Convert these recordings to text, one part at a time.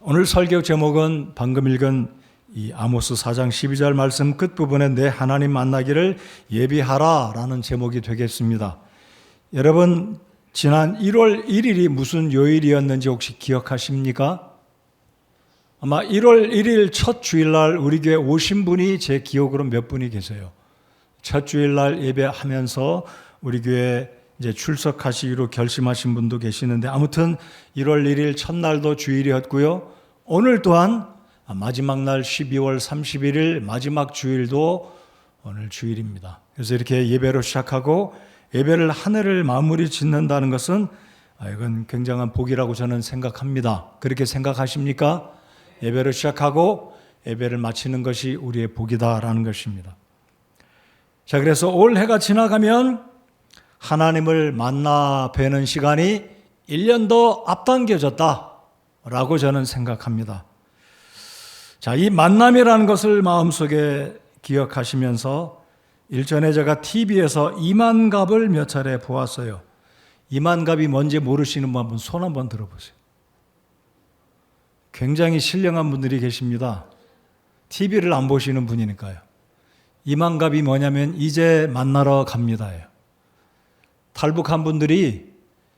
오늘 설교 제목은 방금 읽은 이 아모스 4장 12절 말씀 끝부분에 내 하나님 만나기를 예비하라 라는 제목이 되겠습니다. 여러분, 지난 1월 1일이 무슨 요일이었는지 혹시 기억하십니까? 아마 1월 1일 첫 주일날 우리 교회 오신 분이 제 기억으로 몇 분이 계세요. 첫 주일날 예배하면서 우리 교회 이제 출석하시기로 결심하신 분도 계시는데, 아무튼 1월 1일 첫날도 주일이었고요. 오늘 또한 마지막 날 12월 31일 마지막 주일도 오늘 주일입니다. 그래서 이렇게 예배로 시작하고 예배를 한 해를 마무리 짓는다는 것은 이건 굉장한 복이라고 저는 생각합니다. 그렇게 생각하십니까? 예배로 시작하고 예배를 마치는 것이 우리의 복이다라는 것입니다. 자, 그래서 올 해가 지나가면 하나님을 만나 뵈는 시간이 1년 더 앞당겨졌다라고 저는 생각합니다. 자, 이 만남이라는 것을 마음속에 기억하시면서 일전에 제가 TV에서 이만갑을 몇 차례 보았어요. 이만갑이 뭔지 모르시는 분 한번 손 한번 들어보세요. 굉장히 신령한 분들이 계십니다. TV를 안 보시는 분이니까요. 이만갑이 뭐냐면 이제 만나러 갑니다예요. 탈북한 분들이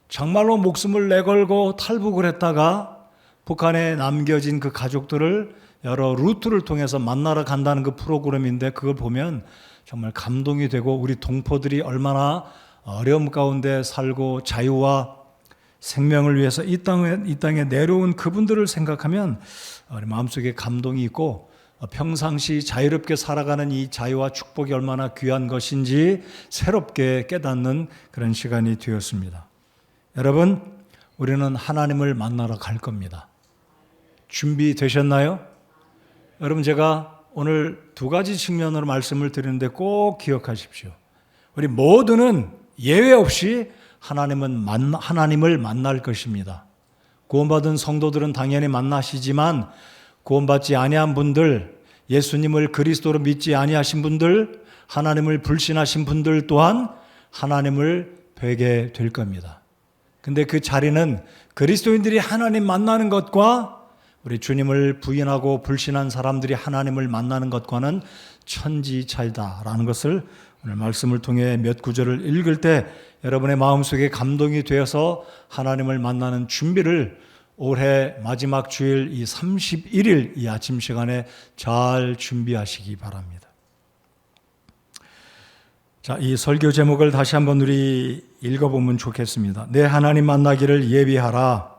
정말로 목숨을 내걸고 탈북을 했다가 북한에 남겨진 그 가족들을 여러 루트를 통해서 만나러 간다는 그 프로그램인데, 그걸 보면 정말 감동이 되고 우리 동포들이 얼마나 어려움 가운데 살고 자유와 생명을 위해서 이 땅에 내려온 그분들을 생각하면 우리 마음속에 감동이 있고, 평상시 자유롭게 살아가는 이 자유와 축복이 얼마나 귀한 것인지 새롭게 깨닫는 그런 시간이 되었습니다. 여러분, 우리는 하나님을 만나러 갈 겁니다. 준비되셨나요? 여러분, 제가 오늘 두 가지 측면으로 말씀을 드리는데 꼭 기억하십시오. 우리 모두는 예외 없이 하나님을 만날 것입니다. 구원받은 성도들은 당연히 만나시지만 구원받지 아니한 분들, 예수님을 그리스도로 믿지 아니하신 분들, 하나님을 불신하신 분들 또한 하나님을 뵈게 될 겁니다. 근데 그 자리는 그리스도인들이 하나님 만나는 것과 우리 주님을 부인하고 불신한 사람들이 하나님을 만나는 것과는 천지 차이다라는 것을 오늘 말씀을 통해 몇 구절을 읽을 때 여러분의 마음속에 감동이 되어서 하나님을 만나는 준비를 올해 마지막 주일 이 31일 이 아침 시간에 잘 준비하시기 바랍니다. 자, 이 설교 제목을 다시 한번 우리 읽어보면 좋겠습니다. 내 하나님 만나기를 예비하라.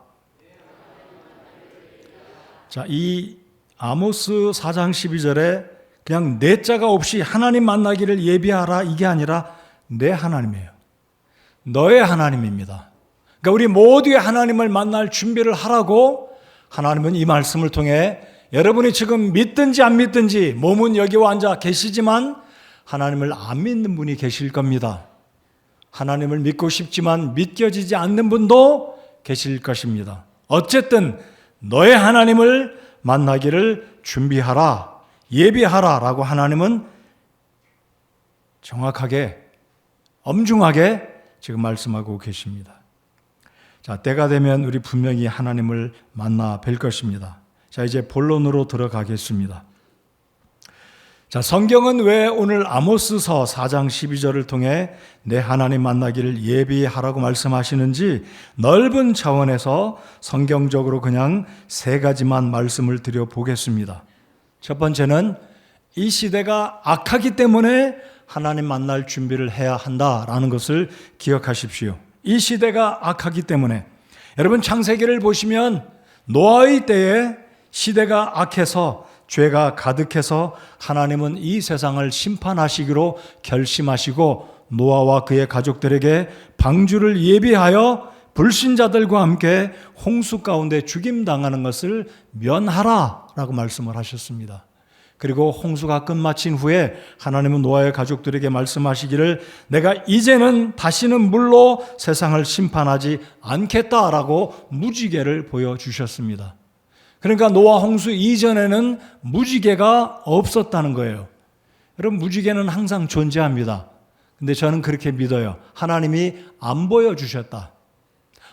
자, 이 아모스 4장 12절에 그냥 내 자가 없이 하나님 만나기를 예비하라 이게 아니라 내 하나님이에요. 너의 하나님입니다. 그러니까 우리 모두의 하나님을 만날 준비를 하라고 하나님은 이 말씀을 통해 여러분이 지금 믿든지 안 믿든지 몸은 여기와 앉아 계시지만 하나님을 안 믿는 분이 계실 겁니다. 하나님을 믿고 싶지만 믿겨지지 않는 분도 계실 것입니다. 어쨌든 너의 하나님을 만나기를 준비하라, 예비하라 라고 하나님은 정확하게 엄중하게 지금 말씀하고 계십니다. 자, 때가 되면 우리 분명히 하나님을 만나 뵐 것입니다. 자, 이제 본론으로 들어가겠습니다. 자, 성경은 왜 오늘 아모스서 4장 12절을 통해 내 하나님 만나기를 예비하라고 말씀하시는지 넓은 차원에서 성경적으로 그냥 세 가지만 말씀을 드려보겠습니다. 첫 번째는 이 시대가 악하기 때문에 하나님 만날 준비를 해야 한다라는 것을 기억하십시오. 이 시대가 악하기 때문에, 여러분 창세기를 보시면 노아의 때에 시대가 악해서 죄가 가득해서 하나님은 이 세상을 심판하시기로 결심하시고 노아와 그의 가족들에게 방주를 예비하여 불신자들과 함께 홍수 가운데 죽임당하는 것을 면하라라고 말씀을 하셨습니다. 그리고 홍수가 끝마친 후에 하나님은 노아의 가족들에게 말씀하시기를 내가 이제는 다시는 물로 세상을 심판하지 않겠다라고 무지개를 보여주셨습니다. 그러니까 노아 홍수 이전에는 무지개가 없었다는 거예요. 여러분, 무지개는 항상 존재합니다. 근데 저는 그렇게 믿어요. 하나님이 안 보여주셨다.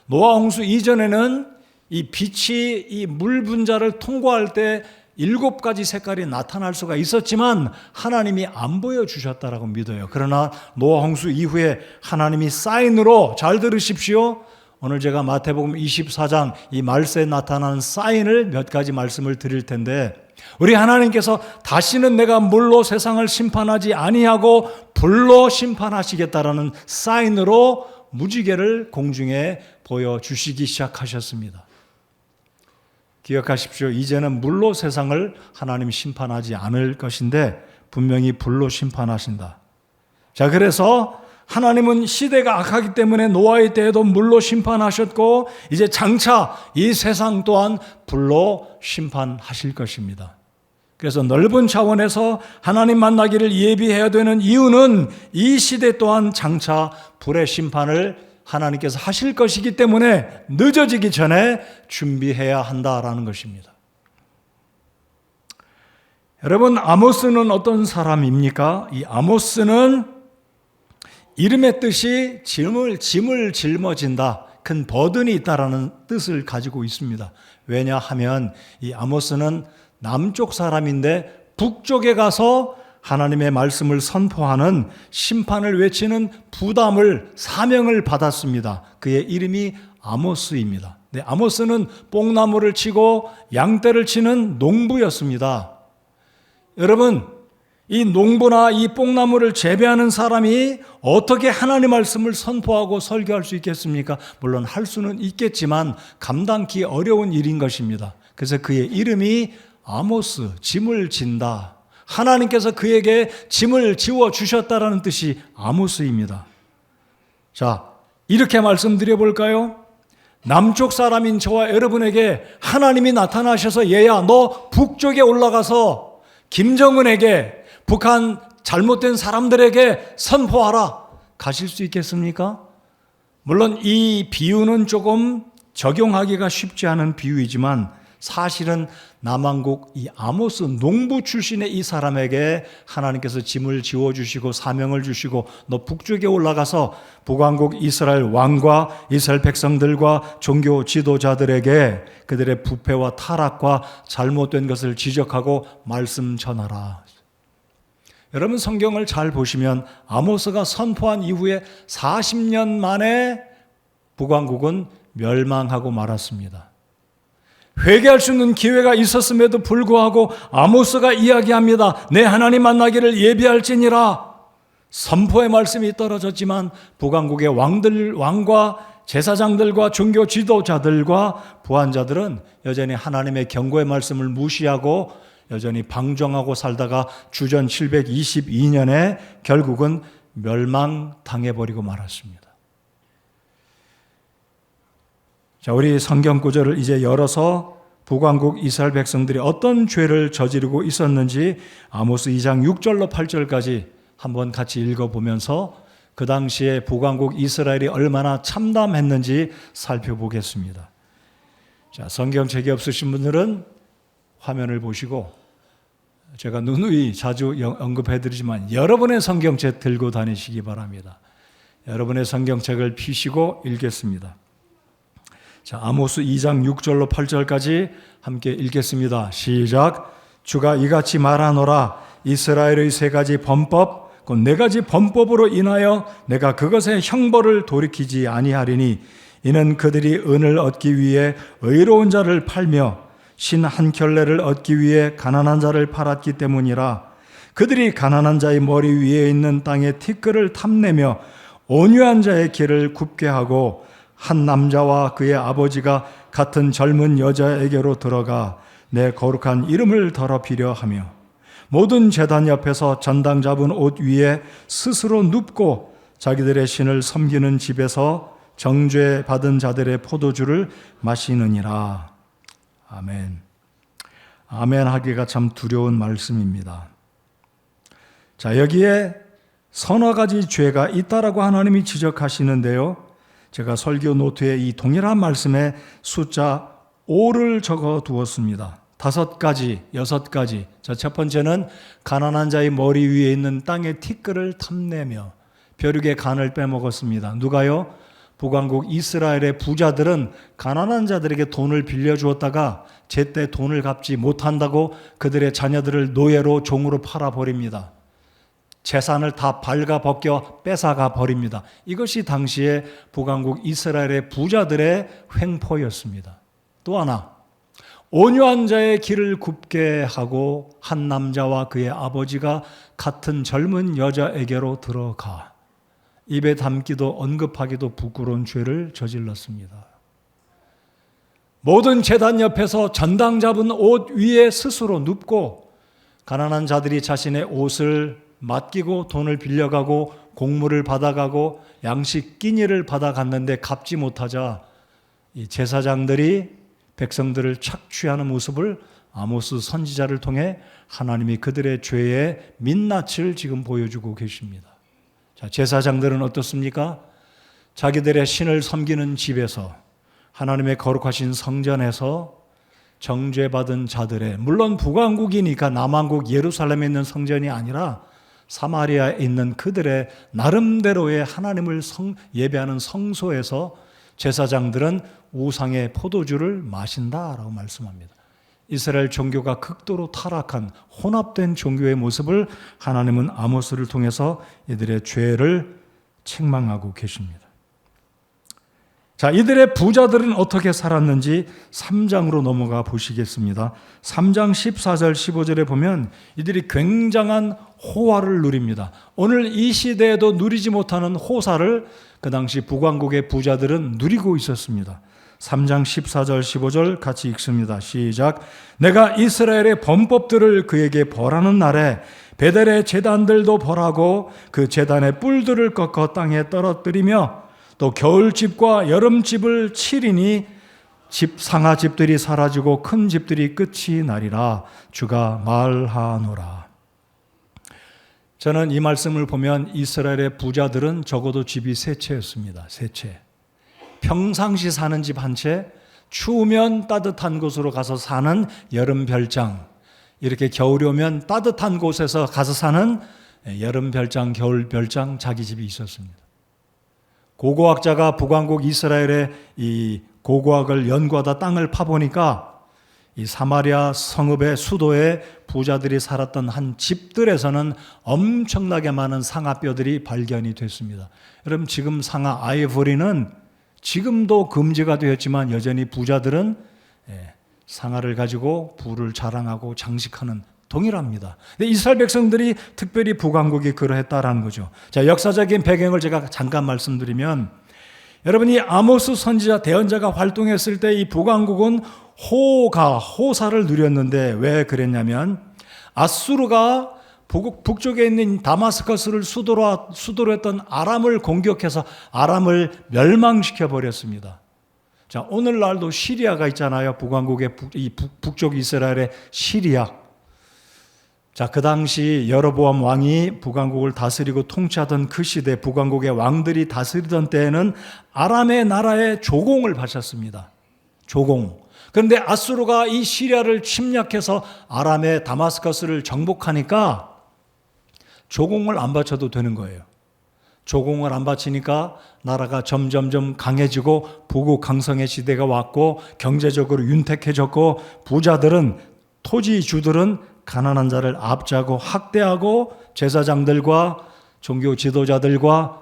노아 홍수 이전에는 이 빛이 이 물 분자를 통과할 때 7가지 색깔이 나타날 수가 있었지만 하나님이 안 보여주셨다라고 믿어요. 그러나 노아 홍수 이후에 하나님이 사인으로, 잘 들으십시오. 오늘 제가 마태복음 24장 이 말세에 나타나는 사인을 몇 가지 말씀을 드릴 텐데, 우리 하나님께서 다시는 내가 물로 세상을 심판하지 아니하고 불로 심판하시겠다라는 사인으로 무지개를 공중에 보여주시기 시작하셨습니다. 기억하십시오. 이제는 물로 세상을 하나님 심판하지 않을 것인데 분명히 불로 심판하신다. 자, 그래서 하나님은 시대가 악하기 때문에 노아의 때에도 물로 심판하셨고 이제 장차 이 세상 또한 불로 심판하실 것입니다. 그래서 넓은 차원에서 하나님 만나기를 예비해야 되는 이유는 이 시대 또한 장차 불의 심판을 하나님께서 하실 것이기 때문에 늦어지기 전에 준비해야 한다라는 것입니다. 여러분, 아모스는 어떤 사람입니까? 이 아모스는 이름의 뜻이 짐을 짊어진다, 큰 버든이 있다라는 뜻을 가지고 있습니다. 왜냐하면 이 아모스는 남쪽 사람인데 북쪽에 가서 하나님의 말씀을 선포하는, 심판을 외치는 부담을, 사명을 받았습니다. 그의 이름이 아모스입니다. 네, 아모스는 뽕나무를 치고 양떼를 치는 농부였습니다. 여러분, 이 농부나 이 뽕나무를 재배하는 사람이 어떻게 하나님의 말씀을 선포하고 설교할 수 있겠습니까? 물론 할 수는 있겠지만 감당기 어려운 일인 것입니다. 그래서 그의 이름이 아모스, 짐을 진다. 하나님께서 그에게 짐을 지워 주셨다라는 뜻이 아모스입니다. 자, 이렇게 말씀드려 볼까요? 남쪽 사람인 저와 여러분에게 하나님이 나타나셔서 얘야, 너 북쪽에 올라가서 김정은에게, 북한 잘못된 사람들에게 선포하라. 가실 수 있겠습니까? 물론 이 비유는 조금 적용하기가 쉽지 않은 비유이지만 사실은 남한국 이 아모스 농부 출신의 이 사람에게 하나님께서 짐을 지워주시고 사명을 주시고 너 북쪽에 올라가서 북왕국 이스라엘 왕과 이스라엘 백성들과 종교 지도자들에게 그들의 부패와 타락과 잘못된 것을 지적하고 말씀 전하라. 여러분, 성경을 잘 보시면 아모스가 선포한 이후에 40년 만에 북왕국은 멸망하고 말았습니다. 회개할 수 있는 기회가 있었음에도 불구하고 아모스가 이야기합니다. 내 하나님 만나기를 예비할지니라. 선포의 말씀이 떨어졌지만 북왕국의 왕과 제사장들과 종교 지도자들과 부한자들은 여전히 하나님의 경고의 말씀을 무시하고 여전히 방종하고 살다가 주전 722년에 결국은 멸망당해버리고 말았습니다. 자, 우리 성경 구절을 이제 열어서 북왕국 이스라엘 백성들이 어떤 죄를 저지르고 있었는지 아모스 2장 6절로 8절까지 한번 같이 읽어보면서 그 당시에 북왕국 이스라엘이 얼마나 참담했는지 살펴보겠습니다. 자, 성경책이 없으신 분들은 화면을 보시고, 제가 누누이 자주 언급해드리지만 여러분의 성경책 들고 다니시기 바랍니다. 여러분의 성경책을 펴시고 읽겠습니다. 자, 아모스 2장 6절로 8절까지 함께 읽겠습니다. 시작. 주가 이같이 말하노라. 이스라엘의 3가지 범법, 곧 4가지 범법으로 인하여 내가 그것의 형벌을 돌이키지 아니하리니 이는 그들이 은을 얻기 위해 의로운 자를 팔며 신 한 켤레를 얻기 위해 가난한 자를 팔았기 때문이라. 그들이 가난한 자의 머리 위에 있는 땅의 티끌을 탐내며 온유한 자의 길을 굽게 하고 한 남자와 그의 아버지가 같은 젊은 여자에게로 들어가 내 거룩한 이름을 더럽히려 하며 모든 제단 옆에서 전당 잡은 옷 위에 스스로 눕고 자기들의 신을 섬기는 집에서 정죄 받은 자들의 포도주를 마시느니라. 아멘. 아멘 하기가 참 두려운 말씀입니다. 자, 여기에 서너 가지 죄가 있다라고 하나님이 지적하시는데요. 제가 설교 노트에 이 동일한 말씀에 숫자 5를 적어 두었습니다. 5가지, 6가지. 자, 첫 번째는 가난한 자의 머리 위에 있는 땅의 티끌을 탐내며 벼룩의 간을 빼먹었습니다. 누가요? 북왕국 이스라엘의 부자들은 가난한 자들에게 돈을 빌려주었다가 제때 돈을 갚지 못한다고 그들의 자녀들을 노예로 종으로 팔아버립니다. 재산을 다 발가벗겨 뺏어가 버립니다. 이것이 당시에 북왕국 이스라엘의 부자들의 횡포였습니다. 또 하나, 온유한 자의 길을 굽게 하고 한 남자와 그의 아버지가 같은 젊은 여자에게로 들어가 입에 담기도 언급하기도 부끄러운 죄를 저질렀습니다. 모든 제단 옆에서 전당 잡은 옷 위에 스스로 눕고 가난한 자들이 자신의 옷을 맡기고 돈을 빌려가고 곡물을 받아가고 양식 끼니를 받아갔는데 갚지 못하자 이 제사장들이 백성들을 착취하는 모습을 아모스 선지자를 통해 하나님이 그들의 죄의 민낯을 지금 보여주고 계십니다. 자, 제사장들은 어떻습니까? 자기들의 신을 섬기는 집에서 하나님의 거룩하신 성전에서 정죄받은 자들의, 물론 북왕국이니까 남왕국 예루살렘에 있는 성전이 아니라 사마리아에 있는 그들의 나름대로의 하나님을 예배하는 성소에서 제사장들은 우상의 포도주를 마신다라고 말씀합니다. 이스라엘 종교가 극도로 타락한 혼합된 종교의 모습을 하나님은 아모스를 통해서 이들의 죄를 책망하고 계십니다. 자, 이들의 부자들은 어떻게 살았는지 3장으로 넘어가 보시겠습니다. 3장 14절 15절에 보면 이들이 굉장한 호화를 누립니다. 오늘 이 시대에도 누리지 못하는 호사를 그 당시 북왕국의 부자들은 누리고 있었습니다. 3장 14절 15절 같이 읽습니다. 시작. 내가 이스라엘의 범법들을 그에게 벌하는 날에 베델의 제단들도 벌하고 그 제단의 뿔들을 꺾어 땅에 떨어뜨리며 또 겨울집과 여름집을 치리니 상아집들이 사라지고 큰 집들이 끝이 나리라 주가 말하노라. 저는 이 말씀을 보면 이스라엘의 부자들은 적어도 집이 세 채였습니다. 세 채. 평상시 사는 집 한 채, 추우면 따뜻한 곳으로 가서 사는 여름 별장, 이렇게 겨울이 오면 따뜻한 곳에서 가서 사는 여름 별장, 겨울 별장, 자기 집이 있었습니다. 고고학자가 북왕국 이스라엘의 이 고고학을 연구하다 땅을 파보니까 이 사마리아 성읍의 수도에 부자들이 살았던 한 집들에서는 엄청나게 많은 상아뼈들이 발견이 됐습니다. 여러분, 지금 상아 아이보리는 지금도 금지가 되었지만 여전히 부자들은 상아를 가지고 부를 자랑하고 장식하는 동일합니다. 근데 이스라엘 백성들이 특별히 북왕국이 그러했다라는 거죠. 자, 역사적인 배경을 제가 잠깐 말씀드리면, 여러분이 아모스 선지자 대언자가 활동했을 때 이 북왕국은 호사를 누렸는데 왜 그랬냐면 아수르가 북쪽에 있는 다마스커스를 수도로 했던 아람을 공격해서 아람을 멸망시켜 버렸습니다. 자, 오늘날도 시리아가 있잖아요. 북왕국의 북쪽 이스라엘의 시리아. 자, 그 당시 여로보암 왕이 북왕국을 다스리고 통치하던 그 시대, 북왕국의 왕들이 다스리던 때에는 아람의 나라에 조공을 바쳤습니다. 조공. 그런데 아수르가 이 시리아를 침략해서 아람의 다마스커스를 정복하니까 조공을 안 바쳐도 되는 거예요. 조공을 안 바치니까 나라가 점점점 강해지고 부국강성의 시대가 왔고 경제적으로 윤택해졌고 부자들은, 토지주들은 가난한 자를 압제하고 학대하고 제사장들과 종교 지도자들과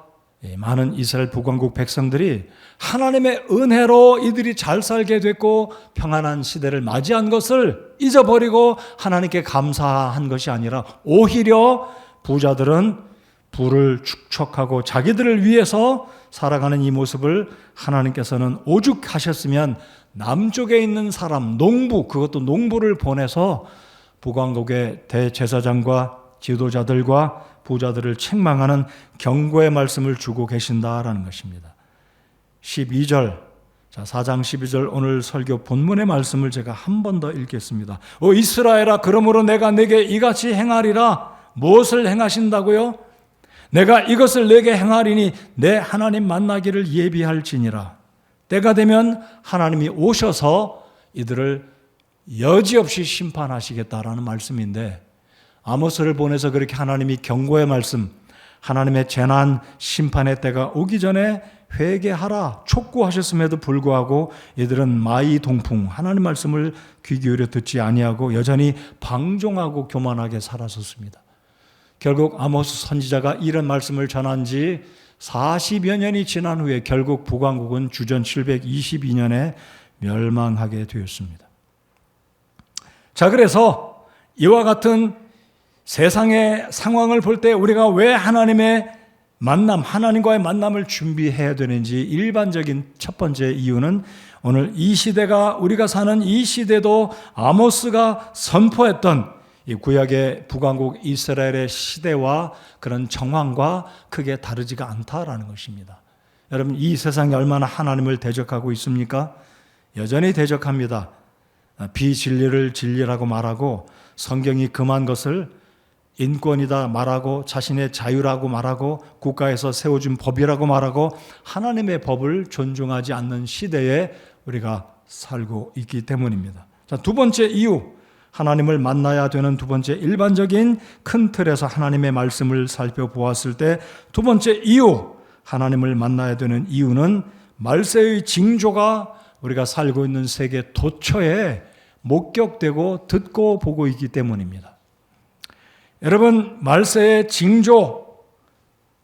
많은 이스라엘 북왕국 백성들이 하나님의 은혜로 이들이 잘 살게 됐고 평안한 시대를 맞이한 것을 잊어버리고 하나님께 감사한 것이 아니라 오히려 부자들은 부를 축적하고 자기들을 위해서 살아가는 이 모습을 하나님께서는 오죽하셨으면 남쪽에 있는 사람, 농부, 그것도 농부를 보내서 북왕국의 대제사장과 지도자들과 부자들을 책망하는 경고의 말씀을 주고 계신다라는 것입니다. 12절, 자, 4장 12절 오늘 설교 본문의 말씀을 제가 한 번 더 읽겠습니다. 오 이스라엘아, 그러므로 내가 내게 이같이 행하리라. 무엇을 행하신다고요? 내가 이것을 내게 행하리니 내 하나님 만나기를 예비할지니라. 때가 되면 하나님이 오셔서 이들을 여지없이 심판하시겠다라는 말씀인데, 아모스를 보내서 그렇게 하나님이 경고의 말씀, 하나님의 재난 심판의 때가 오기 전에 회개하라 촉구하셨음에도 불구하고 이들은 마이 동풍 하나님 말씀을 귀 기울여 듣지 아니하고 여전히 방종하고 교만하게 살았었습니다. 결국 아모스 선지자가 이런 말씀을 전한 지 40여 년이 지난 후에 결국 북왕국은 주전 722년에 멸망하게 되었습니다. 자, 그래서 이와 같은 세상의 상황을 볼 때 우리가 왜 하나님과의 만남을 준비해야 되는지 일반적인 첫 번째 이유는 오늘 이 시대가 우리가 사는 이 시대도 아모스가 선포했던 이 구약의 북왕국 이스라엘의 시대와 그런 정황과 크게 다르지가 않다라는 것입니다. 여러분, 이 세상이 얼마나 하나님을 대적하고 있습니까? 여전히 대적합니다. 비진리를 진리라고 말하고 성경이 금한 것을 인권이다 말하고 자신의 자유라고 말하고 국가에서 세워준 법이라고 말하고 하나님의 법을 존중하지 않는 시대에 우리가 살고 있기 때문입니다. 자, 두 번째 이유, 하나님을 만나야 되는 두 번째 일반적인 큰 틀에서 하나님의 말씀을 살펴보았을 때 두 번째 이유, 하나님을 만나야 되는 이유는 말세의 징조가 우리가 살고 있는 세계 도처에 목격되고 듣고 보고 있기 때문입니다. 여러분, 말세의 징조,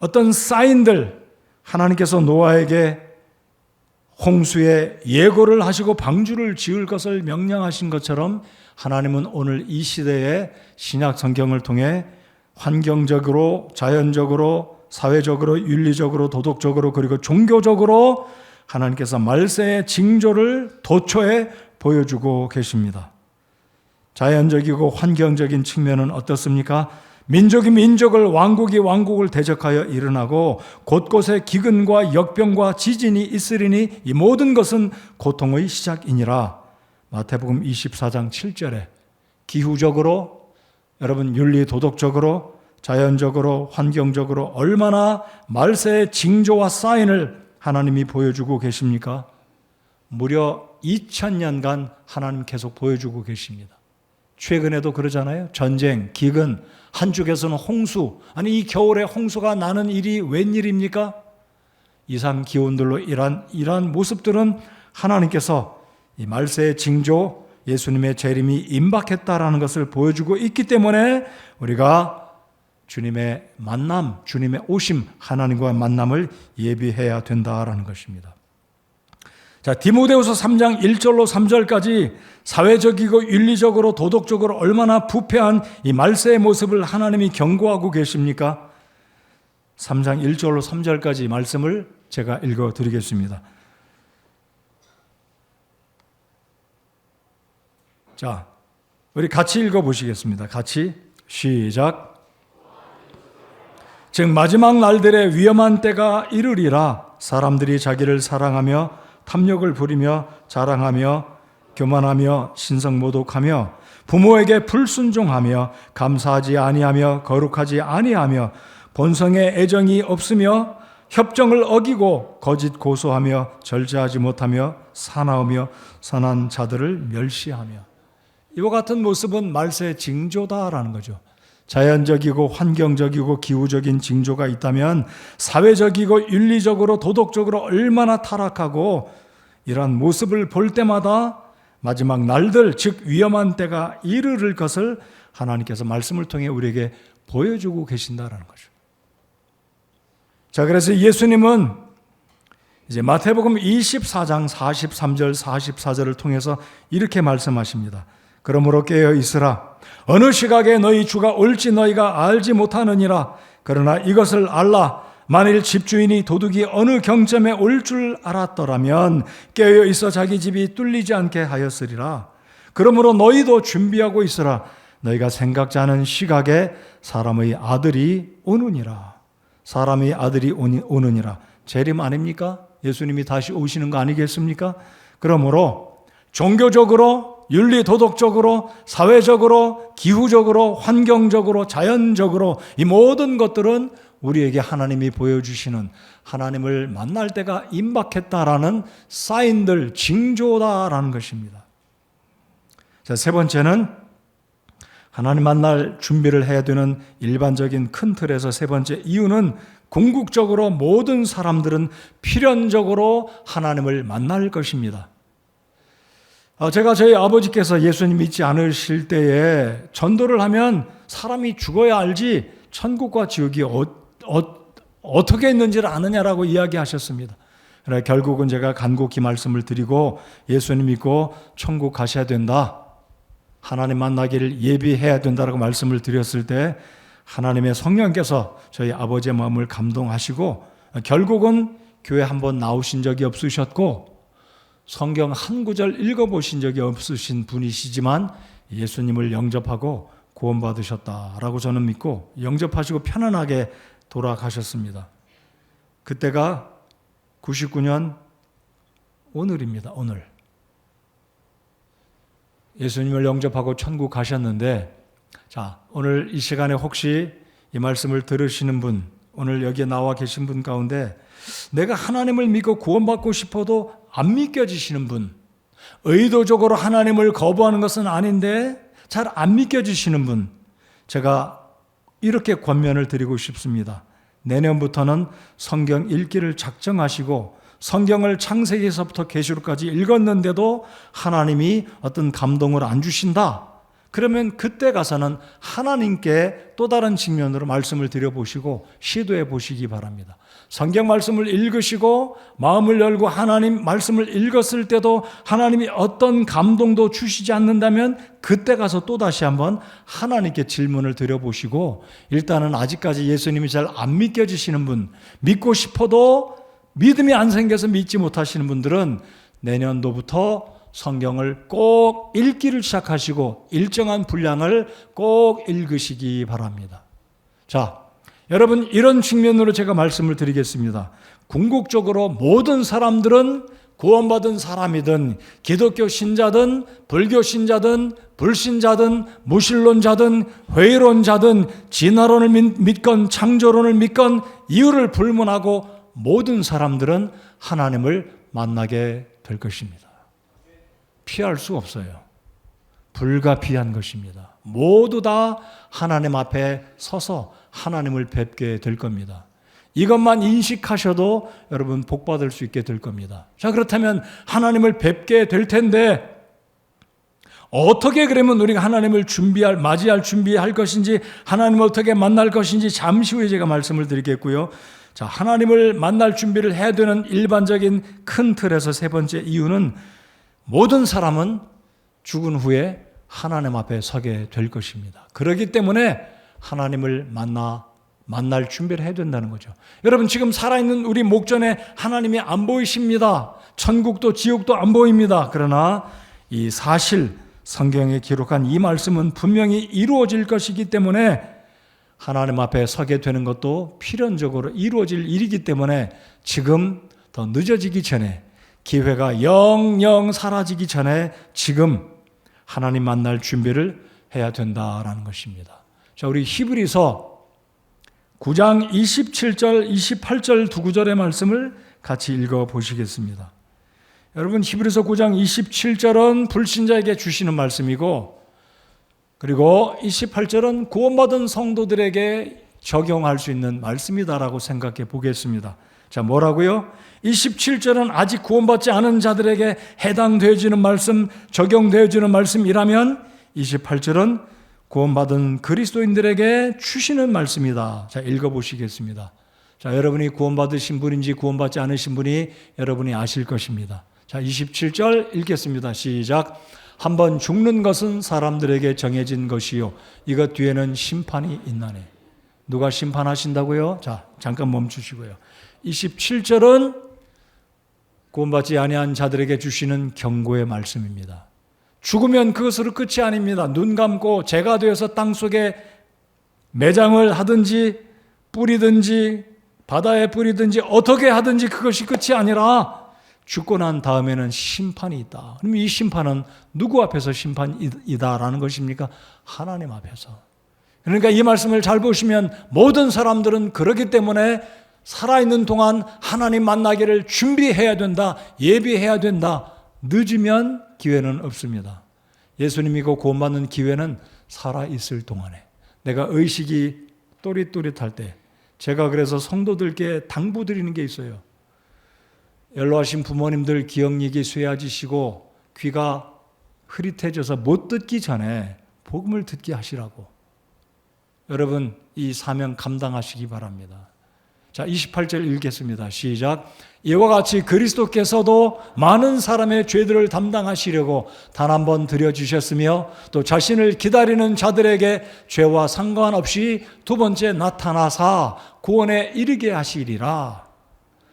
어떤 사인들, 하나님께서 노아에게 홍수의 예고를 하시고 방주를 지을 것을 명령하신 것처럼 하나님은 오늘 이 시대에 신약 성경을 통해 환경적으로, 자연적으로, 사회적으로, 윤리적으로, 도덕적으로, 그리고 종교적으로 하나님께서 말세의 징조를 도처에 보여주고 계십니다. 자연적이고 환경적인 측면은 어떻습니까? 민족이 민족을, 왕국이 왕국을 대적하여 일어나고 곳곳에 기근과 역병과 지진이 있으리니 이 모든 것은 고통의 시작이니라. 마태복음 24장 7절에 기후적으로, 여러분 윤리 도덕적으로, 자연적으로, 환경적으로 얼마나 말세의 징조와 사인을 하나님이 보여주고 계십니까? 무려 2000년간 하나님 계속 보여주고 계십니다. 최근에도 그러잖아요. 전쟁, 기근, 한쪽에서는 홍수. 아니, 이 겨울에 홍수가 나는 일이 웬일입니까? 이상 기온들로 이러한 모습들은 하나님께서 이 말세의 징조, 예수님의 재림이 임박했다라는 것을 보여주고 있기 때문에 우리가 주님의 만남, 주님의 오심, 하나님과의 만남을 예비해야 된다라는 것입니다. 자, 디모데후서 3장 1절로 3절까지 사회적이고 윤리적으로 도덕적으로 얼마나 부패한 이 말세의 모습을 하나님이 경고하고 계십니까? 3장 1절로 3절까지 말씀을 제가 읽어드리겠습니다. 자, 우리 같이 읽어보시겠습니다. 같이 시작. 즉 마지막 날들의 위험한 때가 이르리라. 사람들이 자기를 사랑하며 탐욕을 부리며 자랑하며 교만하며 신성모독하며 부모에게 불순종하며 감사하지 아니하며 거룩하지 아니하며 본성에 애정이 없으며 협정을 어기고 거짓 고소하며 절제하지 못하며 사나우며 선한 자들을 멸시하며. 이와 같은 모습은 말세의 징조다라는 거죠. 자연적이고 환경적이고 기후적인 징조가 있다면 사회적이고 윤리적으로 도덕적으로 얼마나 타락하고 이러한 모습을 볼 때마다 마지막 날들, 즉 위험한 때가 이르를 것을 하나님께서 말씀을 통해 우리에게 보여주고 계신다라는 거죠. 자, 그래서 예수님은 이제 마태복음 24장 43절 44절을 통해서 이렇게 말씀하십니다. 그러므로 깨어 있으라. 어느 시각에 너희 주가 올지 너희가 알지 못하느니라. 그러나 이것을 알라. 만일 집주인이 도둑이 어느 경점에 올 줄 알았더라면 깨어 있어 자기 집이 뚫리지 않게 하였으리라. 그러므로 너희도 준비하고 있으라. 너희가 생각지 않은 시각에 사람의 아들이 오느니라. 사람의 아들이 오느니라. 재림 아닙니까? 예수님이 다시 오시는 거 아니겠습니까? 그러므로 종교적으로, 윤리 도덕적으로, 사회적으로, 기후적으로, 환경적으로, 자연적으로 이 모든 것들은 우리에게 하나님이 보여주시는 하나님을 만날 때가 임박했다라는 사인들, 징조다라는 것입니다. 자, 세 번째는 하나님 만날 준비를 해야 되는 일반적인 큰 틀에서 세 번째 이유는 궁극적으로 모든 사람들은 필연적으로 하나님을 만날 것입니다. 제가 저희 아버지께서 예수님 믿지 않으실 때에 전도를 하면 사람이 죽어야 알지 천국과 지옥이 어떻게 있는지를 아느냐라고 이야기하셨습니다. 그러나 결국은 제가 간곡히 말씀을 드리고 예수님 믿고 천국 가셔야 된다, 하나님 만나기를 예비해야 된다라고 말씀을 드렸을 때 하나님의 성령께서 저희 아버지의 마음을 감동하시고 결국은 교회 한번 나오신 적이 없으셨고 성경 한 구절 읽어보신 적이 없으신 분이시지만 예수님을 영접하고 구원받으셨다라고 저는 믿고 영접하시고 편안하게 돌아가셨습니다. 그때가 99년 오늘입니다. 오늘. 예수님을 영접하고 천국 가셨는데, 자, 오늘 이 시간에 혹시 이 말씀을 들으시는 분, 오늘 여기에 나와 계신 분 가운데 내가 하나님을 믿고 구원받고 싶어도 안 믿겨지시는 분, 의도적으로 하나님을 거부하는 것은 아닌데 잘 안 믿겨지시는 분, 제가 이렇게 권면을 드리고 싶습니다. 내년부터는 성경 읽기를 작정하시고 성경을 창세기에서부터 계시록까지 읽었는데도 하나님이 어떤 감동을 안 주신다, 그러면 그때 가서는 하나님께 또 다른 측면으로 말씀을 드려보시고 시도해 보시기 바랍니다. 성경 말씀을 읽으시고 마음을 열고 하나님 말씀을 읽었을 때도 하나님이 어떤 감동도 주시지 않는다면 그때 가서 또다시 한번 하나님께 질문을 드려보시고, 일단은 아직까지 예수님이 잘 안 믿겨지시는 분, 믿고 싶어도 믿음이 안 생겨서 믿지 못하시는 분들은 내년도부터 성경을 꼭 읽기를 시작하시고 일정한 분량을 꼭 읽으시기 바랍니다. 자, 여러분, 이런 측면으로 제가 말씀을 드리겠습니다. 궁극적으로 모든 사람들은 구원받은 사람이든 기독교 신자든 불교 신자든 불신자든 무신론자든 회의론자든 진화론을 믿건 창조론을 믿건 이유를 불문하고 모든 사람들은 하나님을 만나게 될 것입니다. 피할 수 없어요. 불가피한 것입니다. 모두 다 하나님 앞에 서서 하나님을 뵙게 될 겁니다. 이것만 인식하셔도 여러분 복 받을 수 있게 될 겁니다. 자, 그렇다면 하나님을 뵙게 될 텐데 어떻게 그러면 우리가 하나님을 맞이할 준비할 것인지, 하나님을 어떻게 만날 것인지 잠시 후에 제가 말씀을 드리겠고요. 자, 하나님을 만날 준비를 해야 되는 일반적인 큰 틀에서 세 번째 이유는 모든 사람은 죽은 후에 하나님 앞에 서게 될 것입니다. 그렇기 때문에 하나님을 만날 준비를 해야 된다는 거죠. 여러분, 지금 살아있는 우리 목전에 하나님이 안 보이십니다. 천국도 지옥도 안 보입니다. 그러나 이 사실 성경에 기록한 이 말씀은 분명히 이루어질 것이기 때문에 하나님 앞에 서게 되는 것도 필연적으로 이루어질 일이기 때문에 지금 더 늦어지기 전에, 기회가 영영 사라지기 전에 지금 하나님 만날 준비를 해야 된다라는 것입니다. 자, 우리 히브리서 9장 27절, 28절 두 구절의 말씀을 같이 읽어 보시겠습니다. 여러분, 히브리서 9장 27절은 불신자에게 주시는 말씀이고, 그리고 28절은 구원받은 성도들에게 적용할 수 있는 말씀이다라고 생각해 보겠습니다. 자, 뭐라고요? 27절은 아직 구원받지 않은 자들에게 해당되어지는 말씀, 적용되어지는 말씀이라면 28절은 구원받은 그리스도인들에게 주시는 말씀이다. 자, 읽어보시겠습니다. 자, 여러분이 구원받으신 분인지 구원받지 않으신 분이 여러분이 아실 것입니다. 자, 27절 읽겠습니다. 시작. 한번 죽는 것은 사람들에게 정해진 것이요 이것 뒤에는 심판이 있나니. 누가 심판하신다고요? 자, 잠깐 멈추시고요. 27절은 구원받지 아니한 자들에게 주시는 경고의 말씀입니다. 죽으면 그것으로 끝이 아닙니다. 눈 감고 재가 되어서 땅속에 매장을 하든지 뿌리든지 바다에 뿌리든지 어떻게 하든지 그것이 끝이 아니라 죽고 난 다음에는 심판이 있다. 그럼 이 심판은 누구 앞에서 심판이다라는 것입니까? 하나님 앞에서. 그러니까 이 말씀을 잘 보시면 모든 사람들은 그렇기 때문에 살아있는 동안 하나님 만나기를 준비해야 된다, 예비해야 된다. 늦으면 기회는 없습니다. 예수님 믿고 구원받는 기회는 살아있을 동안에, 내가 의식이 또릿또릿할 때, 제가 그래서 성도들께 당부드리는 게 있어요. 연로하신 부모님들 기억력이 쇠해지시고 귀가 흐릿해져서 못 듣기 전에 복음을 듣게 하시라고. 여러분, 이 사명 감당하시기 바랍니다. 자, 28절 읽겠습니다. 시작. 이와 같이 그리스도께서도 많은 사람의 죄들을 담당하시려고 단 한 번 드려주셨으며 또 자신을 기다리는 자들에게 죄와 상관없이 두 번째 나타나사 구원에 이르게 하시리라.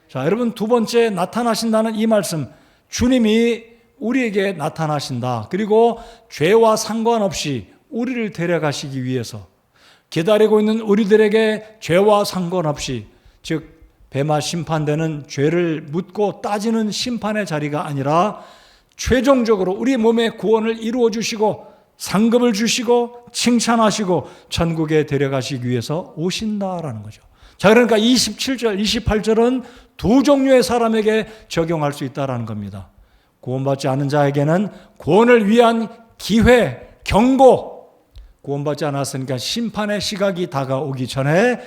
자, 여러분, 두 번째 나타나신다는 이 말씀, 주님이 우리에게 나타나신다. 그리고 죄와 상관없이 우리를 데려가시기 위해서 기다리고 있는 우리들에게 죄와 상관없이, 즉 뱀아 심판되는 죄를 묻고 따지는 심판의 자리가 아니라 최종적으로 우리 몸의 구원을 이루어 주시고 상급을 주시고 칭찬하시고 천국에 데려가시기 위해서 오신다라는 거죠. 자, 그러니까 27절, 28절은 두 종류의 사람에게 적용할 수 있다라는 겁니다. 구원받지 않은 자에게는 구원을 위한 기회, 경고, 구원받지 않았으니까 심판의 시각이 다가오기 전에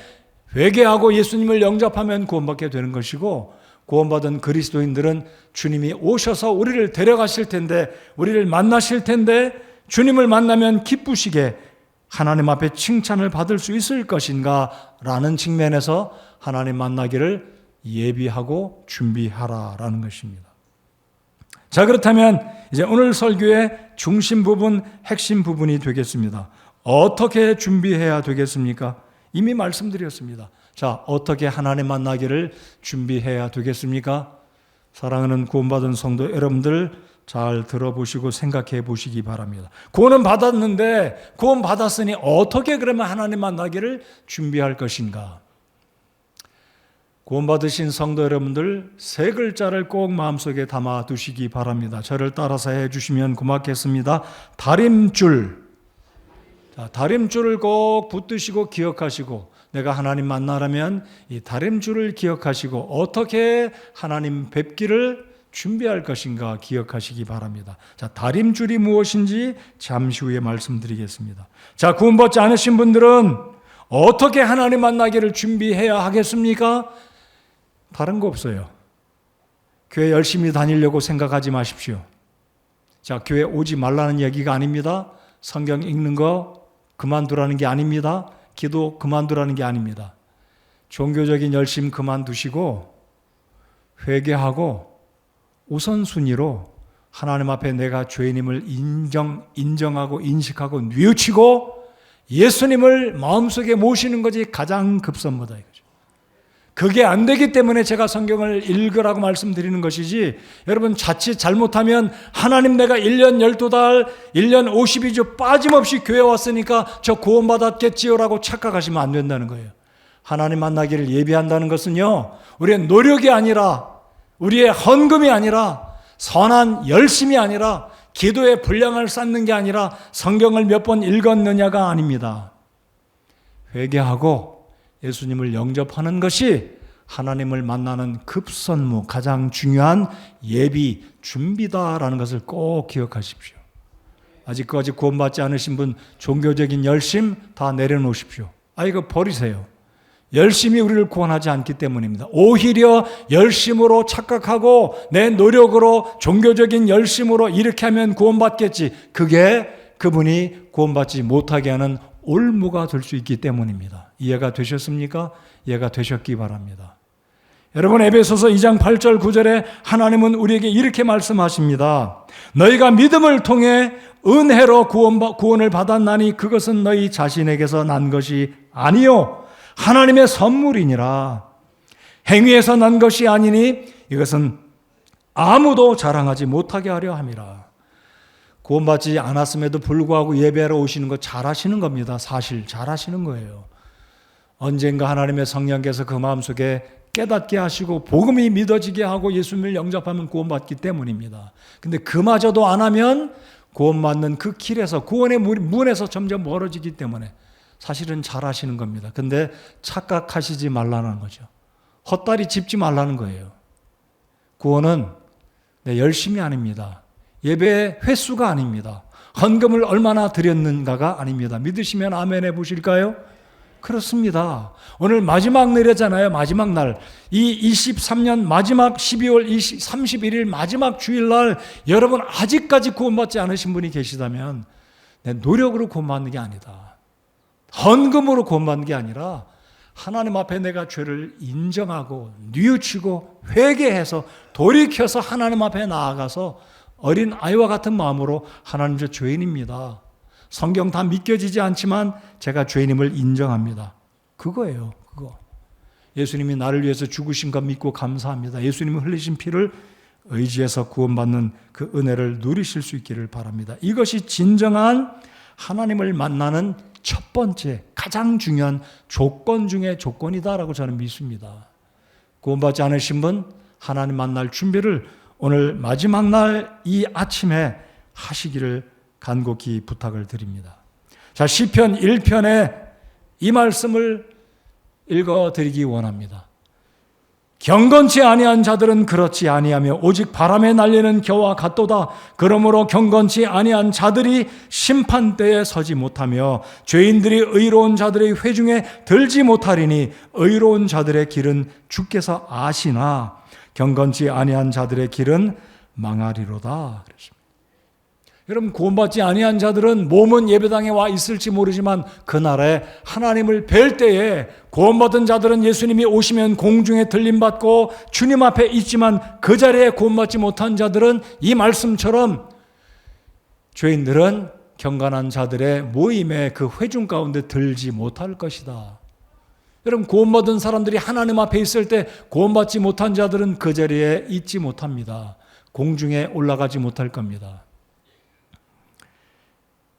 회개하고 예수님을 영접하면 구원받게 되는 것이고, 구원받은 그리스도인들은 주님이 오셔서 우리를 데려가실 텐데, 우리를 만나실 텐데, 주님을 만나면 기쁘시게 하나님 앞에 칭찬을 받을 수 있을 것인가 라는 측면에서 하나님 만나기를 예비하고 준비하라라는 것입니다. 자, 그렇다면 이제 오늘 설교의 중심 부분, 핵심 부분이 되겠습니다. 어떻게 준비해야 되겠습니까? 이미 말씀드렸습니다. 자, 어떻게 하나님 만나기를 준비해야 되겠습니까? 사랑하는 구원받은 성도 여러분들, 잘 들어보시고 생각해 보시기 바랍니다. 구원은 받았는데, 구원 받았으니 어떻게 그러면 하나님 만나기를 준비할 것인가? 구원받으신 성도 여러분들, 세 글자를 꼭 마음속에 담아 두시기 바랍니다. 저를 따라서 해주시면 고맙겠습니다. 다림줄. 자, 다림줄을 꼭 붙드시고 기억하시고, 내가 하나님 만나려면 이 다림줄을 기억하시고 어떻게 하나님 뵙기를 준비할 것인가 기억하시기 바랍니다. 자, 다림줄이 무엇인지 잠시 후에 말씀드리겠습니다. 자, 구원받지 않으신 분들은 어떻게 하나님 만나기를 준비해야 하겠습니까? 다른 거 없어요. 교회 열심히 다니려고 생각하지 마십시오. 자, 교회 오지 말라는 얘기가 아닙니다. 성경 읽는 거 그만두라는 게 아닙니다. 기도 그만두라는 게 아닙니다. 종교적인 열심 그만두시고 회개하고 우선순위로 하나님 앞에 내가 죄인임을 인정하고 인식하고 뉘우치고 예수님을 마음속에 모시는 것이 가장 급선무다 이거죠. 그게 안 되기 때문에 제가 성경을 읽으라고 말씀드리는 것이지, 여러분 자칫 잘못하면 하나님 내가 1년 12달, 1년 52주 빠짐없이 교회 왔으니까 저 구원받았겠지요라고 착각하시면 안 된다는 거예요. 하나님 만나기를 예비한다는 것은요, 우리의 노력이 아니라, 우리의 헌금이 아니라, 선한 열심이 아니라, 기도의 분량을 쌓는 게 아니라 성경을 몇 번 읽었느냐가 아닙니다. 회개하고 예수님을 영접하는 것이 하나님을 만나는 급선무, 가장 중요한 예비, 준비다라는 것을 꼭 기억하십시오. 아직까지 구원받지 않으신 분 종교적인 열심 다 내려놓으십시오. 이거 버리세요. 열심히 우리를 구원하지 않기 때문입니다. 오히려 열심으로 착각하고 내 노력으로 종교적인 열심으로 이렇게 하면 구원받겠지. 그게 그분이 구원받지 못하게 하는 올무가 될 수 있기 때문입니다. 이해가 되셨습니까? 이해가 되셨기 바랍니다. 여러분, 에베소서 2장 8절 9절에 하나님은 우리에게 이렇게 말씀하십니다. 너희가 믿음을 통해 은혜로 구원을 받았나니 그것은 너희 자신에게서 난 것이 아니요 하나님의 선물이니라. 행위에서 난 것이 아니니 이것은 아무도 자랑하지 못하게 하려 함이라. 구원받지 않았음에도 불구하고 예배하러 오시는 거 잘하시는 겁니다. 사실 잘하시는 거예요. 언젠가 하나님의 성령께서 그 마음속에 깨닫게 하시고 복음이 믿어지게 하고 예수님을 영접하면 구원받기 때문입니다. 근데 그마저도 안 하면 구원받는 그 길에서, 구원의 문에서 점점 멀어지기 때문에 사실은 잘하시는 겁니다. 근데 착각하시지 말라는 거죠. 헛다리 짚지 말라는 거예요. 구원은 내 열심이 아닙니다. 예배의 횟수가 아닙니다. 헌금을 얼마나 드렸는가가 아닙니다. 믿으시면 아멘 해보실까요? 그렇습니다. 오늘 마지막 날이잖아요. 마지막 날. 이 23년 마지막 12월 31일 마지막 주일날 여러분 아직까지 구원받지 않으신 분이 계시다면 내 노력으로 구원받는 게 아니다. 헌금으로 구원받는 게 아니라 하나님 앞에 내가 죄를 인정하고 뉘우치고 회개해서 돌이켜서 하나님 앞에 나아가서 어린 아이와 같은 마음으로 하나님 저 죄인입니다. 성경 다 믿겨지지 않지만 제가 죄인임을 인정합니다. 그거예요. 그거. 예수님이 나를 위해서 죽으신 것 믿고 감사합니다. 예수님이 흘리신 피를 의지해서 구원받는 그 은혜를 누리실 수 있기를 바랍니다. 이것이 진정한 하나님을 만나는 첫 번째 가장 중요한 조건 중에 조건이다라고 저는 믿습니다. 구원받지 않으신 분 하나님 만날 준비를 오늘 마지막 날 이 아침에 하시기를 간곡히 부탁을 드립니다. 자, 시편 1편에 이 말씀을 읽어드리기 원합니다. 경건치 아니한 자들은 그렇지 아니하며 오직 바람에 날리는 겨와 같도다. 그러므로 경건치 아니한 자들이 심판대에 서지 못하며 죄인들이 의로운 자들의 회중에 들지 못하리니 의로운 자들의 길은 주께서 아시나 경건치 아니한 자들의 길은 망하리로다. 그랬습니다. 여러분, 구원받지 아니한 자들은 몸은 예배당에 와 있을지 모르지만 그날에 하나님을 뵐 때에 구원받은 자들은 예수님이 오시면 공중에 들림받고 주님 앞에 있지만 그 자리에 구원받지 못한 자들은 이 말씀처럼 죄인들은 경건한 자들의 모임에 그 회중 가운데 들지 못할 것이다. 여러분, 구원받은 사람들이 하나님 앞에 있을 때 구원받지 못한 자들은 그 자리에 있지 못합니다. 공중에 올라가지 못할 겁니다.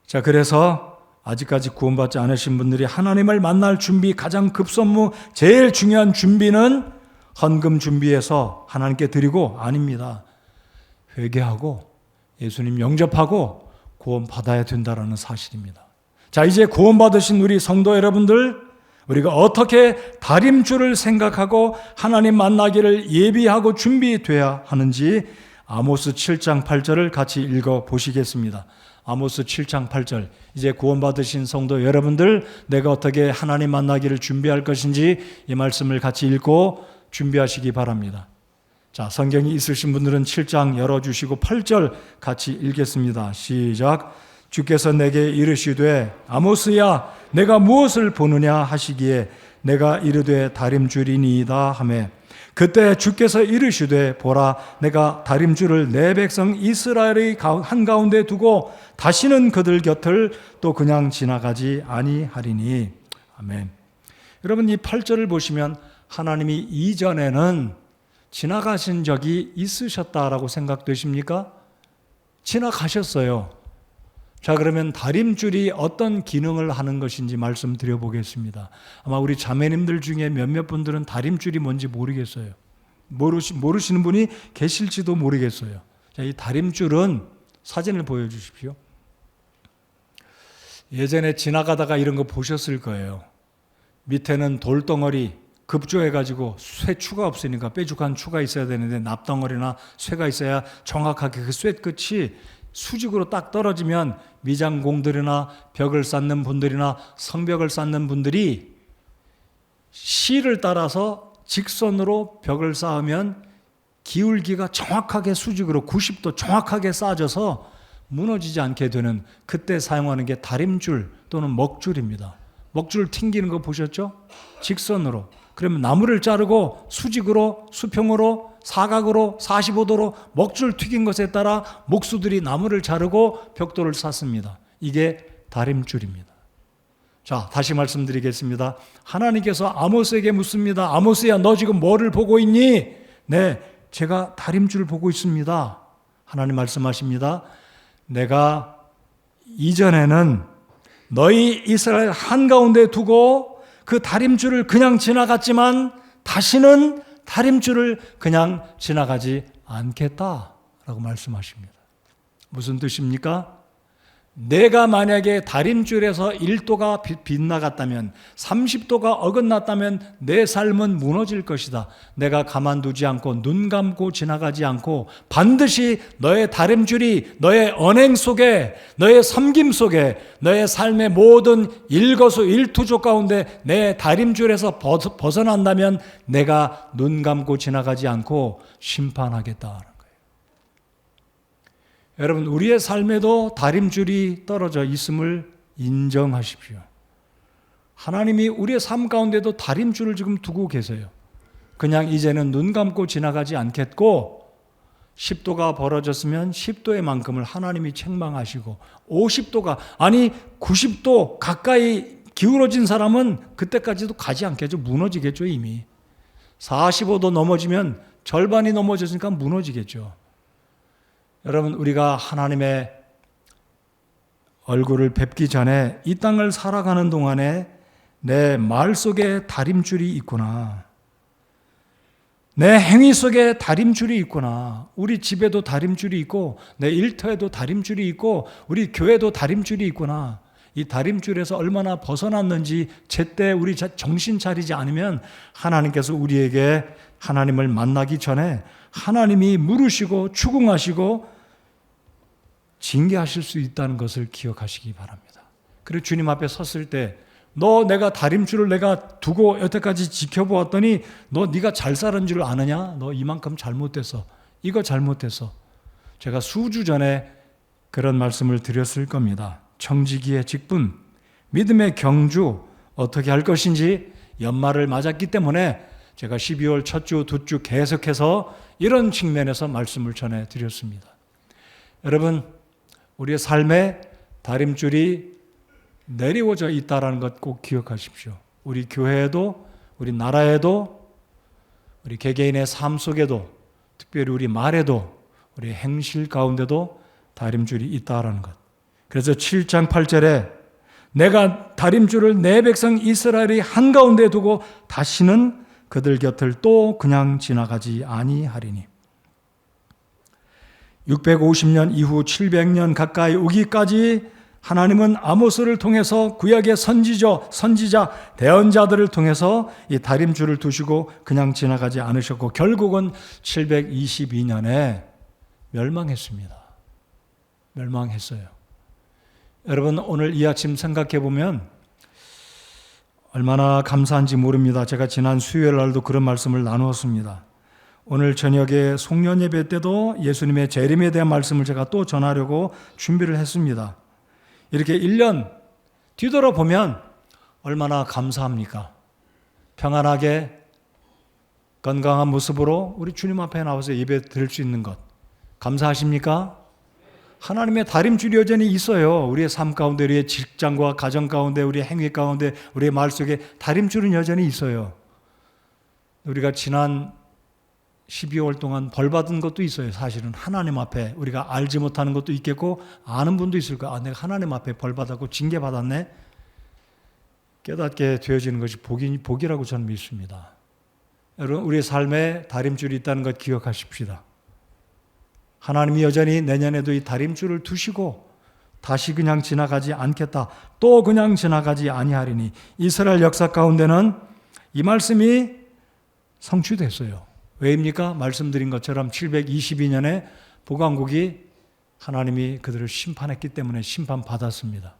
자, 그래서 아직까지 구원받지 않으신 분들이 하나님을 만날 준비, 가장 급선무, 제일 중요한 준비는 헌금 준비해서 하나님께 드리고 아닙니다. 회개하고 예수님 영접하고 구원받아야 된다는 사실입니다. 자, 이제 구원받으신 우리 성도 여러분들, 우리가 어떻게 다림줄을 생각하고 하나님 만나기를 예비하고 준비돼야 하는지 아모스 7장 8절을 같이 읽어보시겠습니다. 아모스 7장 8절. 이제 구원받으신 성도 여러분들, 내가 어떻게 하나님 만나기를 준비할 것인지 이 말씀을 같이 읽고 준비하시기 바랍니다. 자, 성경이 있으신 분들은 7장 열어주시고 8절 같이 읽겠습니다. 시작. 주께서 내게 이르시되 아모스야 내가 무엇을 보느냐 하시기에 내가 이르되 다림줄이니이다 하매 그때 주께서 이르시되 보라 내가 다림줄을 내 백성 이스라엘의 한가운데 두고 다시는 그들 곁을 또 그냥 지나가지 아니하리니. 아멘. 여러분, 이 8절을 보시면 하나님이 이전에는 지나가신 적이 있으셨다라고 생각되십니까? 지나가셨어요. 자, 그러면 다림줄이 어떤 기능을 하는 것인지 말씀드려보겠습니다. 아마 우리 자매님들 중에 몇몇 분들은 다림줄이 뭔지 모르겠어요. 모르시는 분이 계실지도 모르겠어요. 자, 이 다림줄은 사진을 보여주십시오. 예전에 지나가다가 이런 거 보셨을 거예요. 밑에는 돌덩어리 급조해가지고 쇠추가 없으니까 뾰족한 추가 있어야 되는데 납덩어리나 쇠가 있어야 정확하게 그 쇠 끝이 수직으로 딱 떨어지면 미장공들이나 벽을 쌓는 분들이나 성벽을 쌓는 분들이 실을 따라서 직선으로 벽을 쌓으면 기울기가 정확하게 수직으로 90도 정확하게 쌓아져서 무너지지 않게 되는, 그때 사용하는 게 다림줄 또는 먹줄입니다. 먹줄 튕기는 거 보셨죠? 직선으로. 그러면 나무를 자르고 수직으로, 수평으로, 사각으로, 45도로 먹줄 튀긴 것에 따라 목수들이 나무를 자르고 벽돌을 쌓습니다. 이게 다림줄입니다. 자, 다시 말씀드리겠습니다. 하나님께서 아모스에게 묻습니다. 아모스야, 너 지금 뭐를 보고 있니? 네, 제가 다림줄을 보고 있습니다. 하나님 말씀하십니다. 내가 이전에는 너희 이스라엘 한가운데 두고 그 다림줄을 그냥 지나갔지만 다시는 다림줄을 그냥 지나가지 않겠다라고 말씀하십니다. 무슨 뜻입니까? 내가 만약에 다림줄에서 1도가 빗나갔다면, 30도가 어긋났다면 내 삶은 무너질 것이다. 내가 가만두지 않고 눈 감고 지나가지 않고 반드시 너의 다림줄이 너의 언행 속에, 너의 섬김 속에, 너의 삶의 모든 일거수일투족 가운데 내 다림줄에서 벗어난다면 내가 눈 감고 지나가지 않고 심판하겠다. 여러분, 우리의 삶에도 다림줄이 떨어져 있음을 인정하십시오. 하나님이 우리의 삶 가운데도 다림줄을 지금 두고 계세요. 그냥 이제는 눈 감고 지나가지 않겠고, 10도가 벌어졌으면 10도의 만큼을 하나님이 책망하시고, 50도가 아니 90도 가까이 기울어진 사람은 그때까지도 가지 않겠죠. 무너지겠죠. 이미 45도 넘어지면 절반이 넘어졌으니까 무너지겠죠. 여러분, 우리가 하나님의 얼굴을 뵙기 전에 이 땅을 살아가는 동안에 내 말 속에 다림줄이 있구나. 내 행위 속에 다림줄이 있구나. 우리 집에도 다림줄이 있고 내 일터에도 다림줄이 있고 우리 교회도 다림줄이 있구나. 이 다림줄에서 얼마나 벗어났는지 제때 우리 정신 차리지 않으면 하나님께서 우리에게 하나님을 만나기 전에 하나님이 물으시고 추궁하시고 징계하실 수 있다는 것을 기억하시기 바랍니다. 그리고 주님 앞에 섰을 때 너 내가 다림줄을 내가 두고 여태까지 지켜보았더니 너 네가 잘 살은 줄 아느냐? 너 이만큼 잘못됐어. 이거 잘못했어. 제가 수주 전에 그런 말씀을 드렸을 겁니다. 청지기의 직분, 믿음의 경주 어떻게 할 것인지 연말을 맞았기 때문에 제가 12월 첫 주, 두 주 계속해서 이런 측면에서 말씀을 전해드렸습니다. 여러분, 우리의 삶에 다림줄이 내리워져 있다는 것 꼭 기억하십시오. 우리 교회에도, 우리 나라에도, 우리 개개인의 삶 속에도, 특별히 우리 말에도, 우리 행실 가운데도 다림줄이 있다는 것. 그래서 7장 8절에 내가 다림줄을 내 백성 이스라엘이 한가운데 두고 다시는 그들 곁을 또 그냥 지나가지 아니하리니. 650년 이후 700년 가까이 오기까지 하나님은 아모스를 통해서 구약의 선지자, 대언자들을 통해서 이 다림줄을 두시고 그냥 지나가지 않으셨고 결국은 722년에 멸망했습니다. 멸망했어요. 여러분, 오늘 이 아침 생각해 보면 얼마나 감사한지 모릅니다. 제가 지난 수요일 날도 그런 말씀을 나누었습니다. 오늘 저녁에 송년 예배 때도 예수님의 재림에 대한 말씀을 제가 또 전하려고 준비를 했습니다. 이렇게 1년 뒤돌아보면 얼마나 감사합니까? 평안하게 건강한 모습으로 우리 주님 앞에 나와서 예배 드릴 수 있는 것 감사하십니까? 하나님의 다림줄이 여전히 있어요. 우리의 삶 가운데, 우리의 직장과 가정 가운데, 우리의 행위 가운데, 우리의 말 속에 다림줄은 여전히 있어요. 우리가 지난 12월 동안 벌 받은 것도 있어요. 사실은 하나님 앞에 우리가 알지 못하는 것도 있겠고 아는 분도 있을 거예요. 내가 하나님 앞에 벌 받았고 징계 받았네. 깨닫게 되어지는 것이 복이라고 저는 믿습니다. 여러분, 우리의 삶에 다림줄이 있다는 것 기억하십시다. 하나님이 여전히 내년에도 이 다림줄을 두시고 다시 그냥 지나가지 않겠다. 또 그냥 지나가지 아니하리니. 이스라엘 역사 가운데는 이 말씀이 성취됐어요. 왜입니까? 말씀드린 것처럼 722년에 북왕국이 하나님이 그들을 심판했기 때문에 심판받았습니다.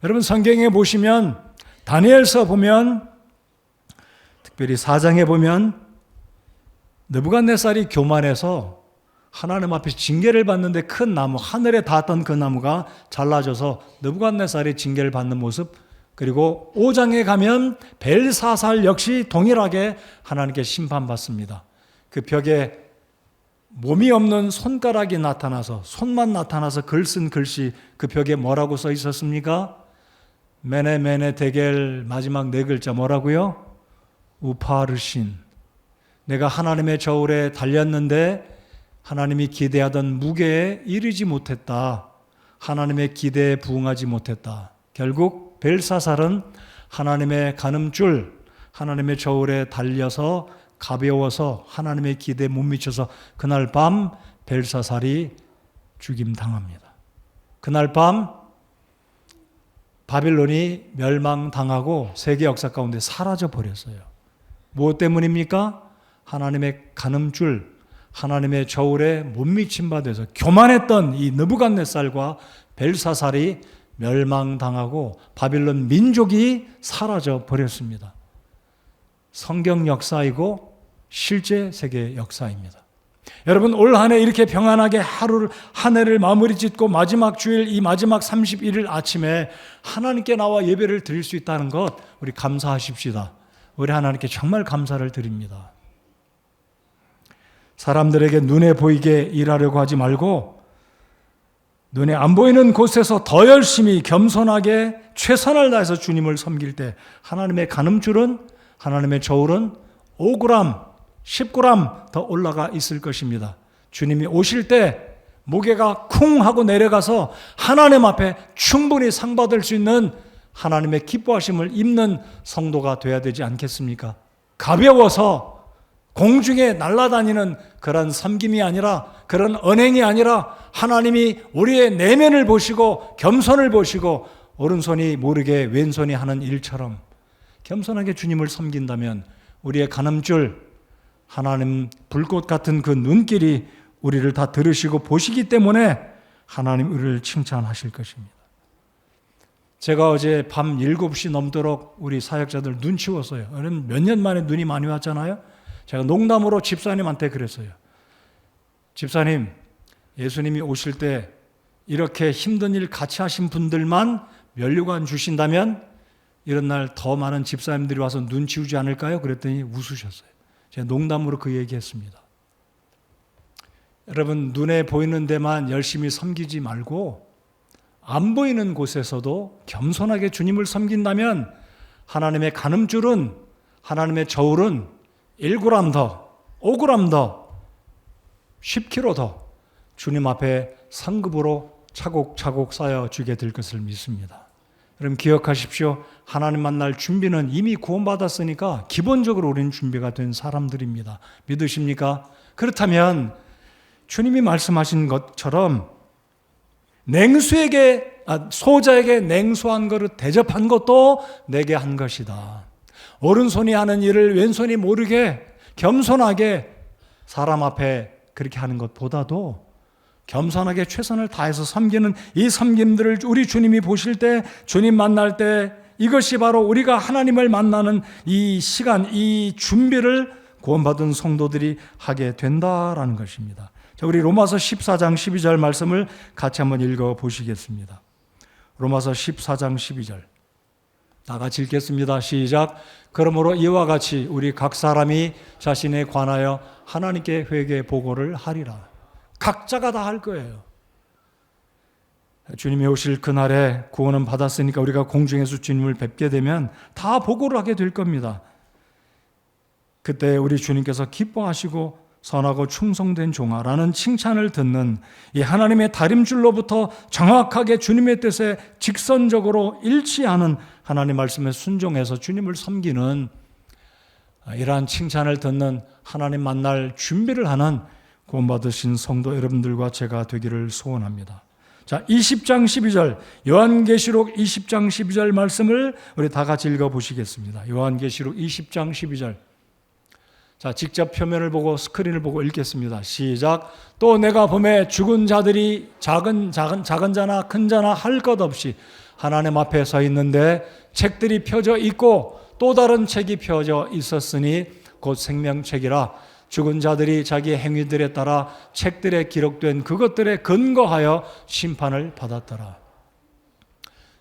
여러분, 성경에 보시면 다니엘서 보면 특별히 4장에 보면 느부갓네살이 교만해서 하나님 앞에서 징계를 받는데 큰 나무, 하늘에 닿았던 그 나무가 잘라져서 느부갓네살이 징계를 받는 모습, 그리고 5장에 가면 벨사살 역시 동일하게 하나님께 심판받습니다. 그 벽에 몸이 없는 손가락이 나타나서, 손만 나타나서 글 쓴 글씨, 그 벽에 뭐라고 써 있었습니까? 메네 데겔, 마지막 네 글자 뭐라고요? 우파르신. 내가 하나님의 저울에 달렸는데 하나님이 기대하던 무게에 이르지 못했다. 하나님의 기대에 부응하지 못했다. 결국 벨사살은 하나님의 가늠줄, 하나님의 저울에 달려서 가벼워서 하나님의 기대에 못 미쳐서 그날 밤 벨사살이 죽임당합니다. 그날 밤 바빌론이 멸망당하고 세계 역사 가운데 사라져 버렸어요. 무엇 때문입니까? 하나님의 간음줄, 하나님의 저울에 못 미친 바 돼서 교만했던 이 느부갓네살과 벨사살이 멸망당하고 바빌론 민족이 사라져 버렸습니다. 성경 역사이고 실제 세계 역사입니다. 여러분, 올 한 해 이렇게 평안하게 한 해를 마무리 짓고 마지막 주일, 이 마지막 31일 아침에 하나님께 나와 예배를 드릴 수 있다는 것, 우리 감사하십시다. 우리 하나님께 정말 감사를 드립니다. 사람들에게 눈에 보이게 일하려고 하지 말고 눈에 안 보이는 곳에서 더 열심히 겸손하게 최선을 다해서 주님을 섬길 때 하나님의 간음줄은, 하나님의 저울은 5g, 10g 더 올라가 있을 것입니다. 주님이 오실 때 무게가 쿵 하고 내려가서 하나님 앞에 충분히 상 받을 수 있는 하나님의 기뻐하심을 입는 성도가 되어야 되지 않겠습니까? 가벼워서 공중에 날아다니는 그런 섬김이 아니라, 그런 언행이 아니라 하나님이 우리의 내면을 보시고 겸손을 보시고 오른손이 모르게 왼손이 하는 일처럼 겸손하게 주님을 섬긴다면 우리의 간음줄, 하나님 불꽃 같은 그 눈길이 우리를 다 들으시고 보시기 때문에 하나님 우리를 칭찬하실 것입니다. 제가 어제 밤 7시 넘도록 우리 사역자들 눈 치웠어요. 몇 년 만에 눈이 많이 왔잖아요. 제가 농담으로 집사님한테 그랬어요. 집사님, 예수님이 오실 때 이렇게 힘든 일 같이 하신 분들만 면류관 주신다면 이런 날 더 많은 집사님들이 와서 눈 치우지 않을까요? 그랬더니 웃으셨어요. 제가 농담으로 그 얘기했습니다. 여러분, 눈에 보이는 데만 열심히 섬기지 말고 안 보이는 곳에서도 겸손하게 주님을 섬긴다면 하나님의 간음줄은, 하나님의 저울은 1g 더, 5g 더, 10kg 더 주님 앞에 상급으로 차곡차곡 쌓여주게 될 것을 믿습니다. 여러분, 기억하십시오. 하나님 만날 준비는 이미 구원받았으니까 기본적으로 우리는 준비가 된 사람들입니다. 믿으십니까? 그렇다면 주님이 말씀하신 것처럼 소자에게 냉수한 그릇 대접한 것도 내게 한 것이다. 오른손이 하는 일을 왼손이 모르게 겸손하게 사람 앞에 그렇게 하는 것보다도 겸손하게 최선을 다해서 섬기는 이 섬김들을 우리 주님이 보실 때, 주님 만날 때 이것이 바로 우리가 하나님을 만나는 이 시간, 이 준비를 구원받은 성도들이 하게 된다라는 것입니다. 자, 우리 로마서 14장 12절 말씀을 같이 한번 읽어보시겠습니다. 로마서 14장 12절 다 같이 읽겠습니다. 시작. 그러므로 이와 같이 우리 각 사람이 자신에 관하여 하나님께 회개 보고를 하리라. 각자가 다 할 거예요. 주님이 오실 그날에 구원은 받았으니까 우리가 공중에서 주님을 뵙게 되면 다 보고를 하게 될 겁니다. 그때 우리 주님께서 기뻐하시고 선하고 충성된 종아라는 칭찬을 듣는 이 하나님의 다림줄로부터 정확하게 주님의 뜻에 직선적으로 일치하는 하나님 말씀에 순종해서 주님을 섬기는 이러한 칭찬을 듣는 하나님 만날 준비를 하는 구원받으신 성도 여러분들과 제가 되기를 소원합니다. 자, 20장 12절 요한계시록 20장 12절 말씀을 우리 다 같이 읽어보시겠습니다. 요한계시록 20장 12절 자, 직접 표면을 보고 스크린을 보고 읽겠습니다. 시작. 또 내가 보매 죽은 자들이 작은 자나 큰 자나 할 것 없이 하나님 앞에 서 있는데 책들이 펴져 있고 또 다른 책이 펴져 있었으니 곧 생명책이라. 죽은 자들이 자기 행위들에 따라 책들에 기록된 그것들에 근거하여 심판을 받았더라.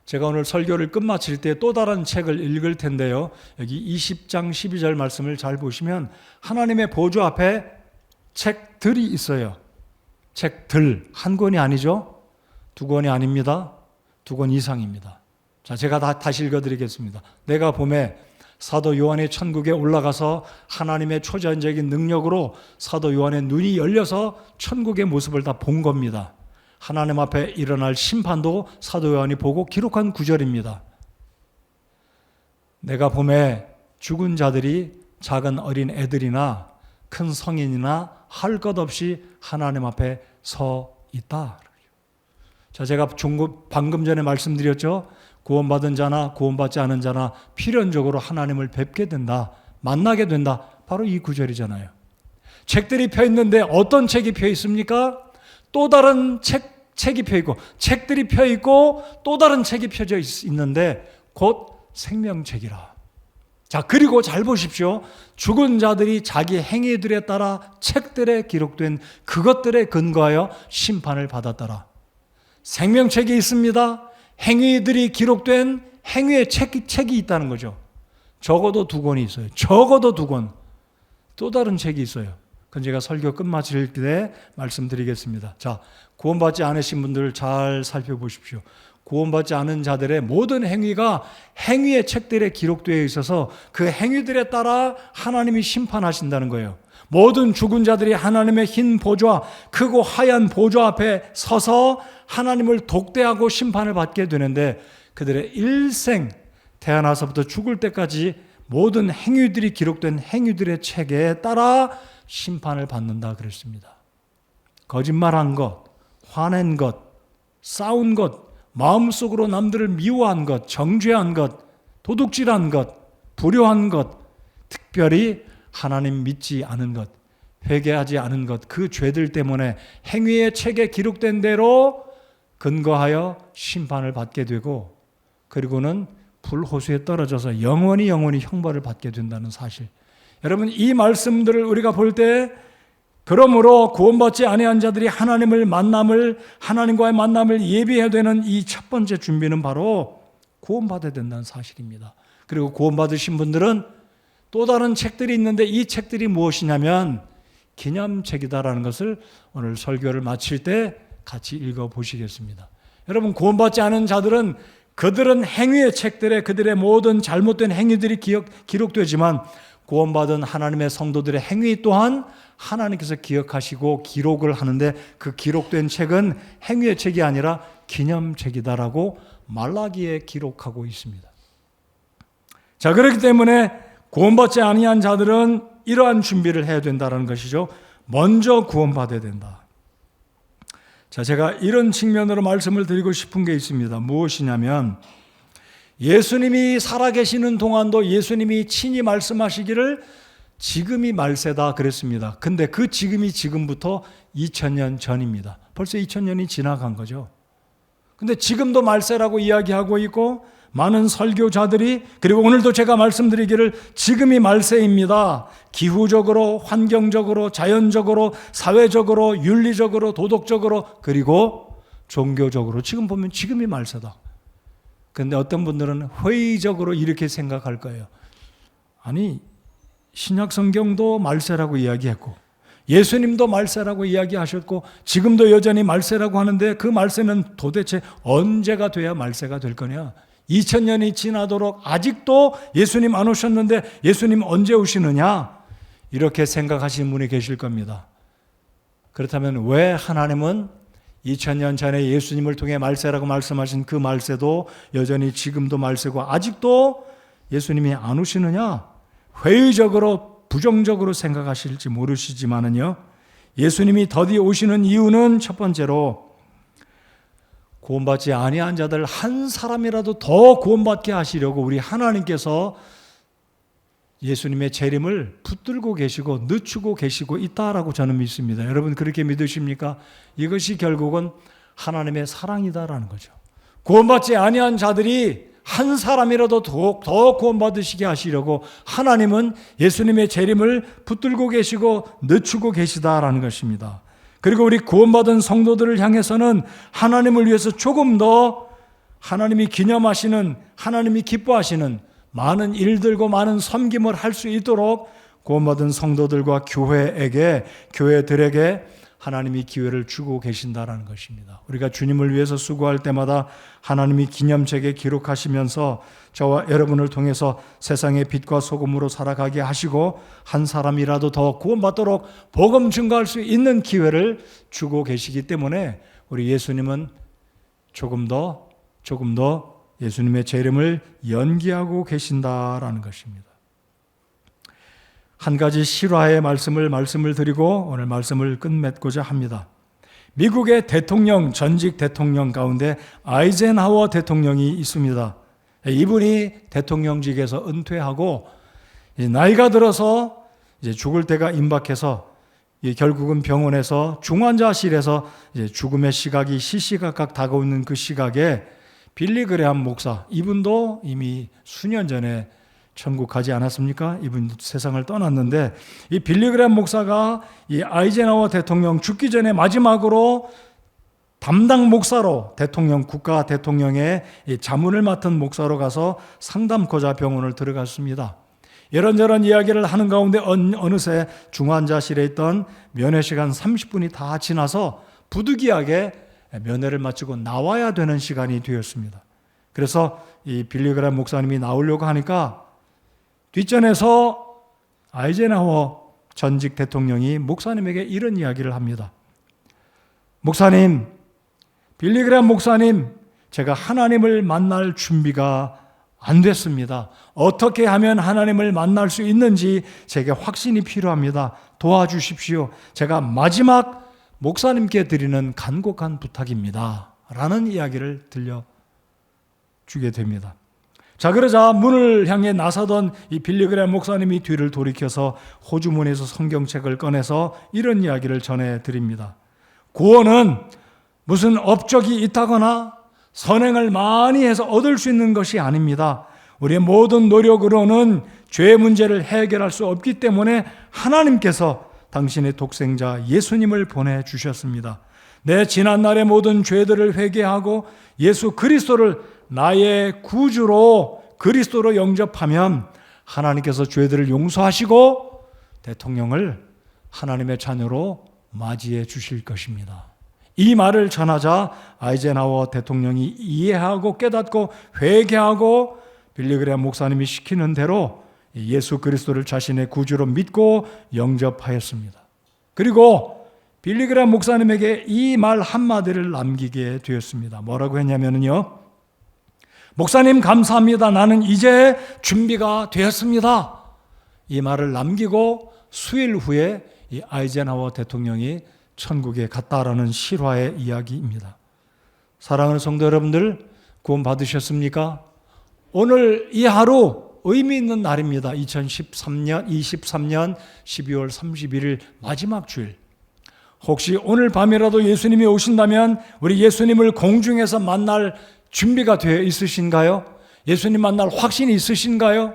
제가 오늘 설교를 끝마칠 때 또 다른 책을 읽을 텐데요. 여기 20장 12절 말씀을 잘 보시면 하나님의 보좌 앞에 책들이 있어요. 책들, 한 권이 아니죠. 두 권이 아닙니다. 두 권 이상입니다. 자, 제가 다시 읽어드리겠습니다. 내가 보매 사도 요한의 천국에 올라가서 하나님의 초자연적인 능력으로 사도 요한의 눈이 열려서 천국의 모습을 다 본 겁니다. 하나님 앞에 일어날 심판도 사도 요한이 보고 기록한 구절입니다. 내가 보매 죽은 자들이 작은 어린 애들이나 큰 성인이나 할 것 없이 하나님 앞에 서 있다. 자, 제가 방금 전에 말씀드렸죠. 구원받은 자나 구원받지 않은 자나 필연적으로 하나님을 뵙게 된다, 만나게 된다. 바로 이 구절이잖아요. 책들이 펴 있는데 어떤 책이 펴 있습니까? 또 다른 책이 펴 있고, 책들이 펴 있고 또 다른 책이 펴져 있는데 곧 생명책이라. 자, 그리고 잘 보십시오. 죽은 자들이 자기 행위들에 따라 책들에 기록된 그것들에 근거하여 심판을 받았더라. 생명책이 있습니다. 행위들이 기록된 행위의 책이 있다는 거죠. 적어도 2권이 있어요. 적어도 2권. 또 다른 책이 있어요. 그건 제가 설교 끝마칠 때 말씀드리겠습니다. 자, 구원받지 않으신 분들 잘 살펴보십시오. 구원받지 않은 자들의 모든 행위가 행위의 책들에 기록되어 있어서 그 행위들에 따라 하나님이 심판하신다는 거예요. 모든 죽은 자들이 하나님의 흰 보좌, 크고 하얀 보좌 앞에 서서 하나님을 독대하고 심판을 받게 되는데, 그들의 일생 태어나서부터 죽을 때까지 모든 행위들이 기록된 행위들의 책에 따라 심판을 받는다 그랬습니다. 거짓말한 것, 화낸 것, 싸운 것, 마음속으로 남들을 미워한 것, 정죄한 것, 도둑질한 것, 불효한 것, 특별히 하나님 믿지 않은 것, 회개하지 않은 것, 그 죄들 때문에 행위의 책에 기록된 대로 근거하여 심판을 받게 되고, 그리고는 불호수에 떨어져서 영원히 형벌을 받게 된다는 사실. 여러분, 이 말씀들을 우리가 볼 때, 그러므로 구원받지 아니한 자들이 하나님과의 만남을 예비해야 되는 이 첫 번째 준비는 바로 구원받아야 된다는 사실입니다. 그리고 구원받으신 분들은 또 다른 책들이 있는데, 이 책들이 무엇이냐면 기념책이다라는 것을 오늘 설교를 마칠 때 같이 읽어보시겠습니다. 여러분, 구원받지 않은 자들은 그들은 행위의 책들에 그들의 모든 잘못된 행위들이 기록되지만, 구원받은 하나님의 성도들의 행위 또한 하나님께서 기억하시고 기록을 하는데, 그 기록된 책은 행위의 책이 아니라 기념책이다라고 말라기에 기록하고 있습니다. 자, 그렇기 때문에 구원받지 아니한 자들은 이러한 준비를 해야 된다는 것이죠. 먼저 구원받아야 된다. 자, 제가 이런 측면으로 말씀을 드리고 싶은 게 있습니다. 무엇이냐면, 예수님이 살아계시는 동안도 예수님이 친히 말씀하시기를 지금이 말세다 그랬습니다. 근데 그 지금이 지금부터 2000년 전입니다. 벌써 2000년이 지나간 거죠. 근데 지금도 말세라고 이야기하고 있고, 많은 설교자들이, 그리고 오늘도 제가 말씀드리기를 지금이 말세입니다. 기후적으로, 환경적으로, 자연적으로, 사회적으로, 윤리적으로, 도덕적으로, 그리고 종교적으로 지금 보면 지금이 말세다. 그런데 어떤 분들은 회의적으로 이렇게 생각할 거예요. 아니, 신약 성경도 말세라고 이야기했고, 예수님도 말세라고 이야기하셨고, 지금도 여전히 말세라고 하는데, 그 말세는 도대체 언제가 돼야 말세가 될 거냐? 2000년이 지나도록 아직도 예수님 안 오셨는데 예수님 언제 오시느냐? 이렇게 생각하시는 분이 계실 겁니다. 그렇다면 왜 하나님은 2000년 전에 예수님을 통해 말세라고 말씀하신 그 말세도 여전히 지금도 말세고 아직도 예수님이 안 오시느냐? 회의적으로 부정적으로 생각하실지 모르시지만은요, 예수님이 더디 오시는 이유는 첫 번째로 구원받지 아니한 자들 한 사람이라도 더 구원받게 하시려고 우리 하나님께서 예수님의 재림을 붙들고 계시고 늦추고 계시고 있다라고 저는 믿습니다. 여러분, 그렇게 믿으십니까? 이것이 결국은 하나님의 사랑이다라는 거죠. 구원받지 아니한 자들이 한 사람이라도 더 구원받으시게 하시려고 하나님은 예수님의 재림을 붙들고 계시고 늦추고 계시다라는 것입니다. 그리고 우리 구원받은 성도들을 향해서는 하나님을 위해서 조금 더 하나님이 기념하시는, 하나님이 기뻐하시는 많은 일들과 많은 섬김을 할 수 있도록 구원받은 성도들과 교회들에게 하나님이 기회를 주고 계신다라는 것입니다. 우리가 주님을 위해서 수고할 때마다 하나님이 기념책에 기록하시면서 저와 여러분을 통해서 세상의 빛과 소금으로 살아가게 하시고 한 사람이라도 더 구원받도록 복음 증거할 수 있는 기회를 주고 계시기 때문에 우리 예수님은 조금 더 예수님의 재림을 연기하고 계신다라는 것입니다. 한 가지 실화의 말씀을 드리고 오늘 말씀을 끝맺고자 합니다. 미국의 대통령, 전직 대통령 가운데 아이젠하워 대통령이 있습니다. 이분이 대통령직에서 은퇴하고 나이가 들어서 이제 죽을 때가 임박해서 결국은 병원에서 중환자실에서 이제 죽음의 시각이 시시각각 다가오는 그 시각에 빌리 그레함 목사, 이분도 이미 수년 전에 천국 가지 않았습니까? 이분 세상을 떠났는데 이 빌리 그레함 목사가 이 아이젠하워 대통령 죽기 전에 마지막으로 담당 목사로 대통령, 국가 대통령의 자문을 맡은 목사로 가서 상담코자 병원을 들어갔습니다. 이런저런 이야기를 하는 가운데 어느새 중환자실에 있던 면회 시간 30분이 다 지나서 부득이하게 면회를 마치고 나와야 되는 시간이 되었습니다. 그래서 이 빌리 그레함 목사님이 나오려고 하니까 뒷전에서 아이젠하워 전직 대통령이 목사님에게 이런 이야기를 합니다. 목사님, 빌리 그레함 목사님, 제가 하나님을 만날 준비가 안 됐습니다. 어떻게 하면 하나님을 만날 수 있는지 제게 확신이 필요합니다. 도와주십시오. 제가 마지막 목사님께 드리는 간곡한 부탁입니다. 라는 이야기를 들려주게 됩니다. 자, 그러자 문을 향해 나서던 이 빌리 그레함 목사님이 뒤를 돌이켜서 호주머니에서 성경책을 꺼내서 이런 이야기를 전해드립니다. 구원은 무슨 업적이 있다거나 선행을 많이 해서 얻을 수 있는 것이 아닙니다. 우리의 모든 노력으로는 죄의 문제를 해결할 수 없기 때문에 하나님께서 당신의 독생자 예수님을 보내주셨습니다. 내 지난날의 모든 죄들을 회개하고 예수 그리스도를 나의 구주로 그리스도로 영접하면 하나님께서 죄들을 용서하시고 대통령을 하나님의 자녀로 맞이해 주실 것입니다. 이 말을 전하자 아이젠하워 대통령이 이해하고 깨닫고 회개하고 빌리 그레함 목사님이 시키는 대로 예수 그리스도를 자신의 구주로 믿고 영접하였습니다. 그리고 빌리 그레함 목사님에게 이 말 한마디를 남기게 되었습니다. 뭐라고 했냐면요, 목사님 감사합니다. 나는 이제 준비가 되었습니다. 이 말을 남기고 수일 후에 이 아이젠하워 대통령이 천국에 갔다라는 실화의 이야기입니다. 사랑하는 성도 여러분들, 구원 받으셨습니까? 오늘 이 하루 의미 있는 날입니다. 2023년 12월 31일 마지막 주일. 혹시 오늘 밤이라도 예수님이 오신다면 우리 예수님을 공중에서 만날 준비가 되어 있으신가요? 예수님 만날 확신이 있으신가요?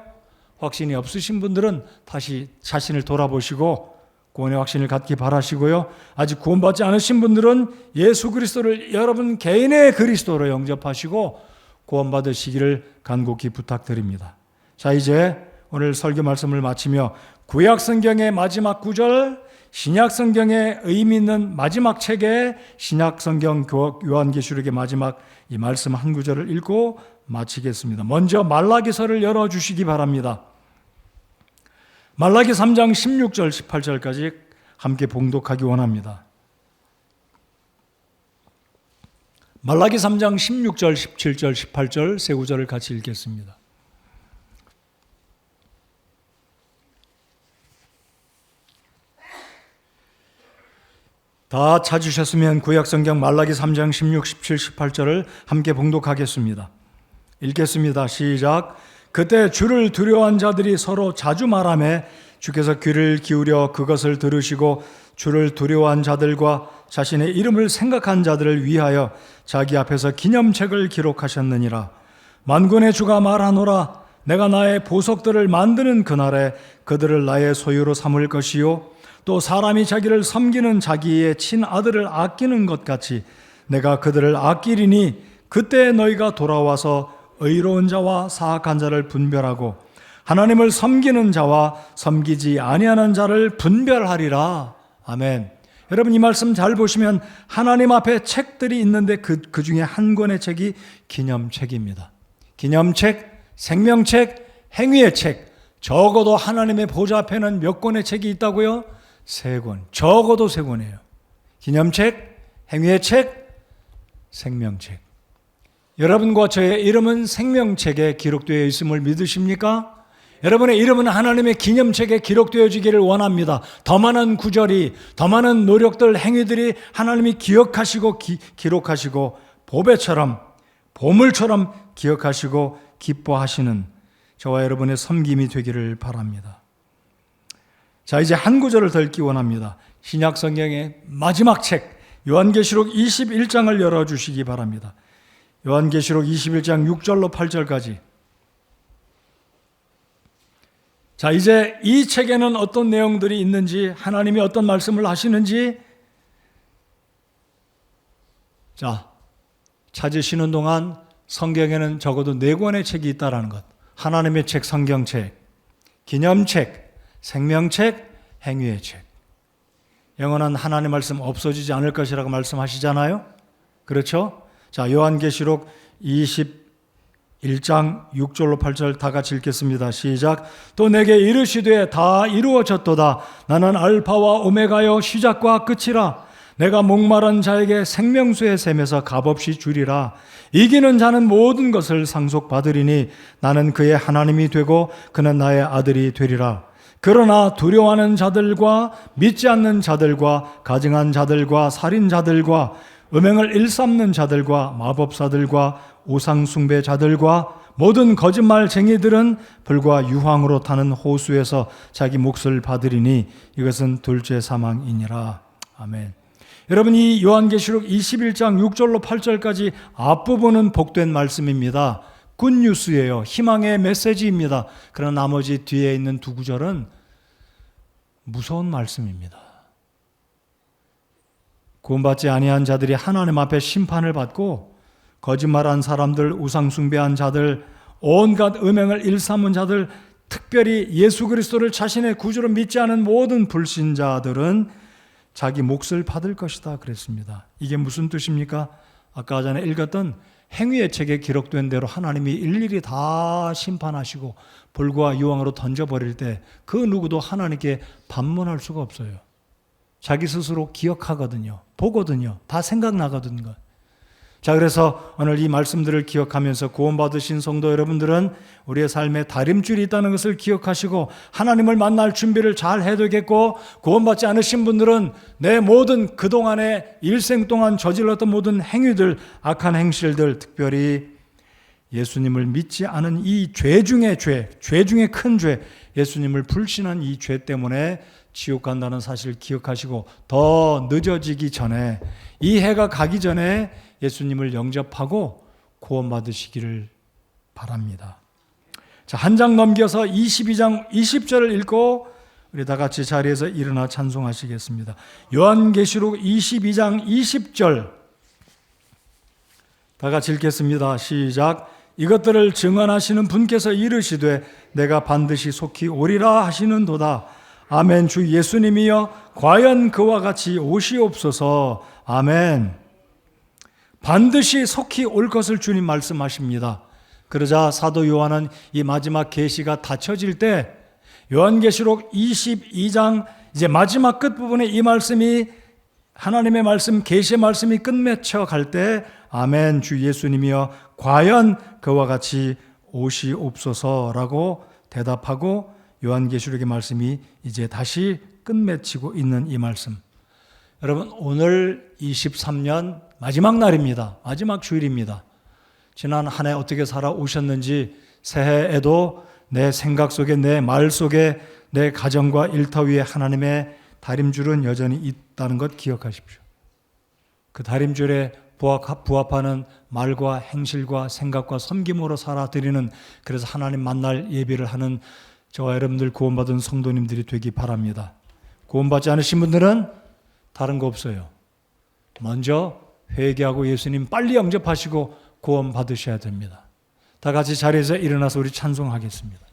확신이 없으신 분들은 다시 자신을 돌아보시고 구원의 확신을 갖기 바라시고요. 아직 구원받지 않으신 분들은 예수 그리스도를 여러분 개인의 그리스도로 영접하시고 구원받으시기를 간곡히 부탁드립니다. 자, 이제 오늘 설교 말씀을 마치며 구약 성경의 마지막 구절, 신약 성경의 의미 있는 마지막 책의 신약 성경 요한계시록의 마지막 이 말씀 한 구절을 읽고 마치겠습니다. 먼저 말라기서를 열어주시기 바랍니다. 말라기 3장 16절 18절까지 함께 봉독하기 원합니다. 말라기 3장 16절 17절 18절 세 구절을 같이 읽겠습니다. 다 찾으셨으면 구약성경 말라기 3장 16, 17, 18절을 함께 봉독하겠습니다. 읽겠습니다. 시작. 그때 주를 두려워한 자들이 서로 자주 말하며 주께서 귀를 기울여 그것을 들으시고 주를 두려워한 자들과 자신의 이름을 생각한 자들을 위하여 자기 앞에서 기념책을 기록하셨느니라. 만군의 주가 말하노라. 내가 나의 보석들을 만드는 그날에 그들을 나의 소유로 삼을 것이요 또 사람이 자기를 섬기는 자기의 친아들을 아끼는 것 같이 내가 그들을 아끼리니 그때 너희가 돌아와서 의로운 자와 사악한 자를 분별하고 하나님을 섬기는 자와 섬기지 아니하는 자를 분별하리라. 아멘. 여러분, 이 말씀 잘 보시면 하나님 앞에 책들이 있는데 그 중에 한 권의 책이 기념책입니다. 기념책, 생명책, 행위의 책. 적어도 하나님의 보좌 앞에는 몇 권의 책이 있다고요? 3권. 적어도 3권이에요. 기념책, 행위의 책, 생명책. 여러분과 저의 이름은 생명책에 기록되어 있음을 믿으십니까? 여러분의 이름은 하나님의 기념책에 기록되어지기를 원합니다. 더 많은 구절이, 더 많은 노력들, 행위들이 하나님이 기억하시고 기록하시고 보배처럼, 보물처럼 기억하시고 기뻐하시는 저와 여러분의 섬김이 되기를 바랍니다. 자, 이제 한 구절을 더 읽기 원합니다. 신약 성경의 마지막 책 요한계시록 21장을 열어주시기 바랍니다. 요한계시록 21장 6절로 8절까지. 자, 이제 이 책에는 어떤 내용들이 있는지, 하나님이 어떤 말씀을 하시는지, 자, 찾으시는 동안 성경에는 적어도 4권의 책이 있다라는 것. 하나님의 책, 성경책, 기념책, 생명책, 행위의 책. 영원한 하나님의 말씀 없어지지 않을 것이라고 말씀하시잖아요. 그렇죠? 자, 요한계시록 21장 6절로 8절 다 같이 읽겠습니다. 시작. 또 내게 이르시되 다 이루어졌도다. 나는 알파와 오메가여 시작과 끝이라. 내가 목마른 자에게 생명수의 샘에서 값없이 주리라. 이기는 자는 모든 것을 상속받으리니 나는 그의 하나님이 되고 그는 나의 아들이 되리라. 그러나 두려워하는 자들과 믿지 않는 자들과 가증한 자들과 살인자들과 음행을 일삼는 자들과 마법사들과 우상숭배자들과 모든 거짓말쟁이들은 불과 유황으로 타는 호수에서 자기 몫을 받으리니 이것은 둘째 사망이니라. 아멘. 여러분, 이 요한계시록 21장 6절로 8절까지 앞부분은 복된 말씀입니다. 굿뉴스예요. 희망의 메시지입니다. 그러나 나머지 뒤에 있는 두 구절은 무서운 말씀입니다. 구원받지 아니한 자들이 하나님 앞에 심판을 받고 거짓말한 사람들, 우상숭배한 자들, 온갖 음행을 일삼은 자들, 특별히 예수 그리스도를 자신의 구주로 믿지 않은 모든 불신자들은 자기 몫을 받을 것이다 그랬습니다. 이게 무슨 뜻입니까? 아까 전에 읽었던 행위의 책에 기록된 대로 하나님이 일일이 다 심판하시고 불과 유황으로 던져버릴 때 그 누구도 하나님께 반문할 수가 없어요. 자기 스스로 기억하거든요. 보거든요. 다 생각나거든요. 자, 그래서 오늘 이 말씀들을 기억하면서 구원받으신 성도 여러분들은 우리의 삶에 다림줄이 있다는 것을 기억하시고 하나님을 만날 준비를 잘 해야 되겠고, 구원받지 않으신 분들은 내 모든 그동안의 일생 동안 저질렀던 모든 행위들, 악한 행실들, 특별히 예수님을 믿지 않은 이 죄 중에 죄 중에 큰 죄, 예수님을 불신한 이 죄 때문에 지옥 간다는 사실을 기억하시고 더 늦어지기 전에, 이 해가 가기 전에 예수님을 영접하고 구원받으시기를 바랍니다. 자, 한 장 넘겨서 22장 20절을 읽고 우리 다 같이 자리에서 일어나 찬송하시겠습니다. 요한계시록 22장 20절 다 같이 읽겠습니다. 시작. 이것들을 증언하시는 분께서 이르시되 내가 반드시 속히 오리라 하시는도다. 아멘. 주 예수님이여 과연 그와 같이 오시옵소서. 아멘. 반드시 속히 올 것을 주님 말씀하십니다. 그러자 사도 요한은 이 마지막 계시가 닫혀질 때 요한계시록 22장 이제 마지막 끝부분에 이 말씀이, 하나님의 말씀, 계시의 말씀이 끝맺혀 갈 때 아멘, 주 예수님이여 과연 그와 같이 오시옵소서라고 대답하고 요한계시록의 말씀이 이제 다시 끝맺히고 있는 이 말씀. 여러분, 오늘 23년 마지막 날입니다. 마지막 주일입니다. 지난 한 해 어떻게 살아오셨는지, 새해에도 내 생각 속에, 내 말 속에, 내 가정과 일터 위에 하나님의 다림줄은 여전히 있다는 것 기억하십시오. 그 다림줄에 부합하는 말과 행실과 생각과 섬김으로 살아드리는, 그래서 하나님 만날 예비를 하는 저와 여러분들 구원받은 성도님들이 되기 바랍니다. 구원받지 않으신 분들은 다른 거 없어요. 먼저 회개하고 예수님 빨리 영접하시고 구원 받으셔야 됩니다. 다 같이 자리에서 일어나서 우리 찬송하겠습니다.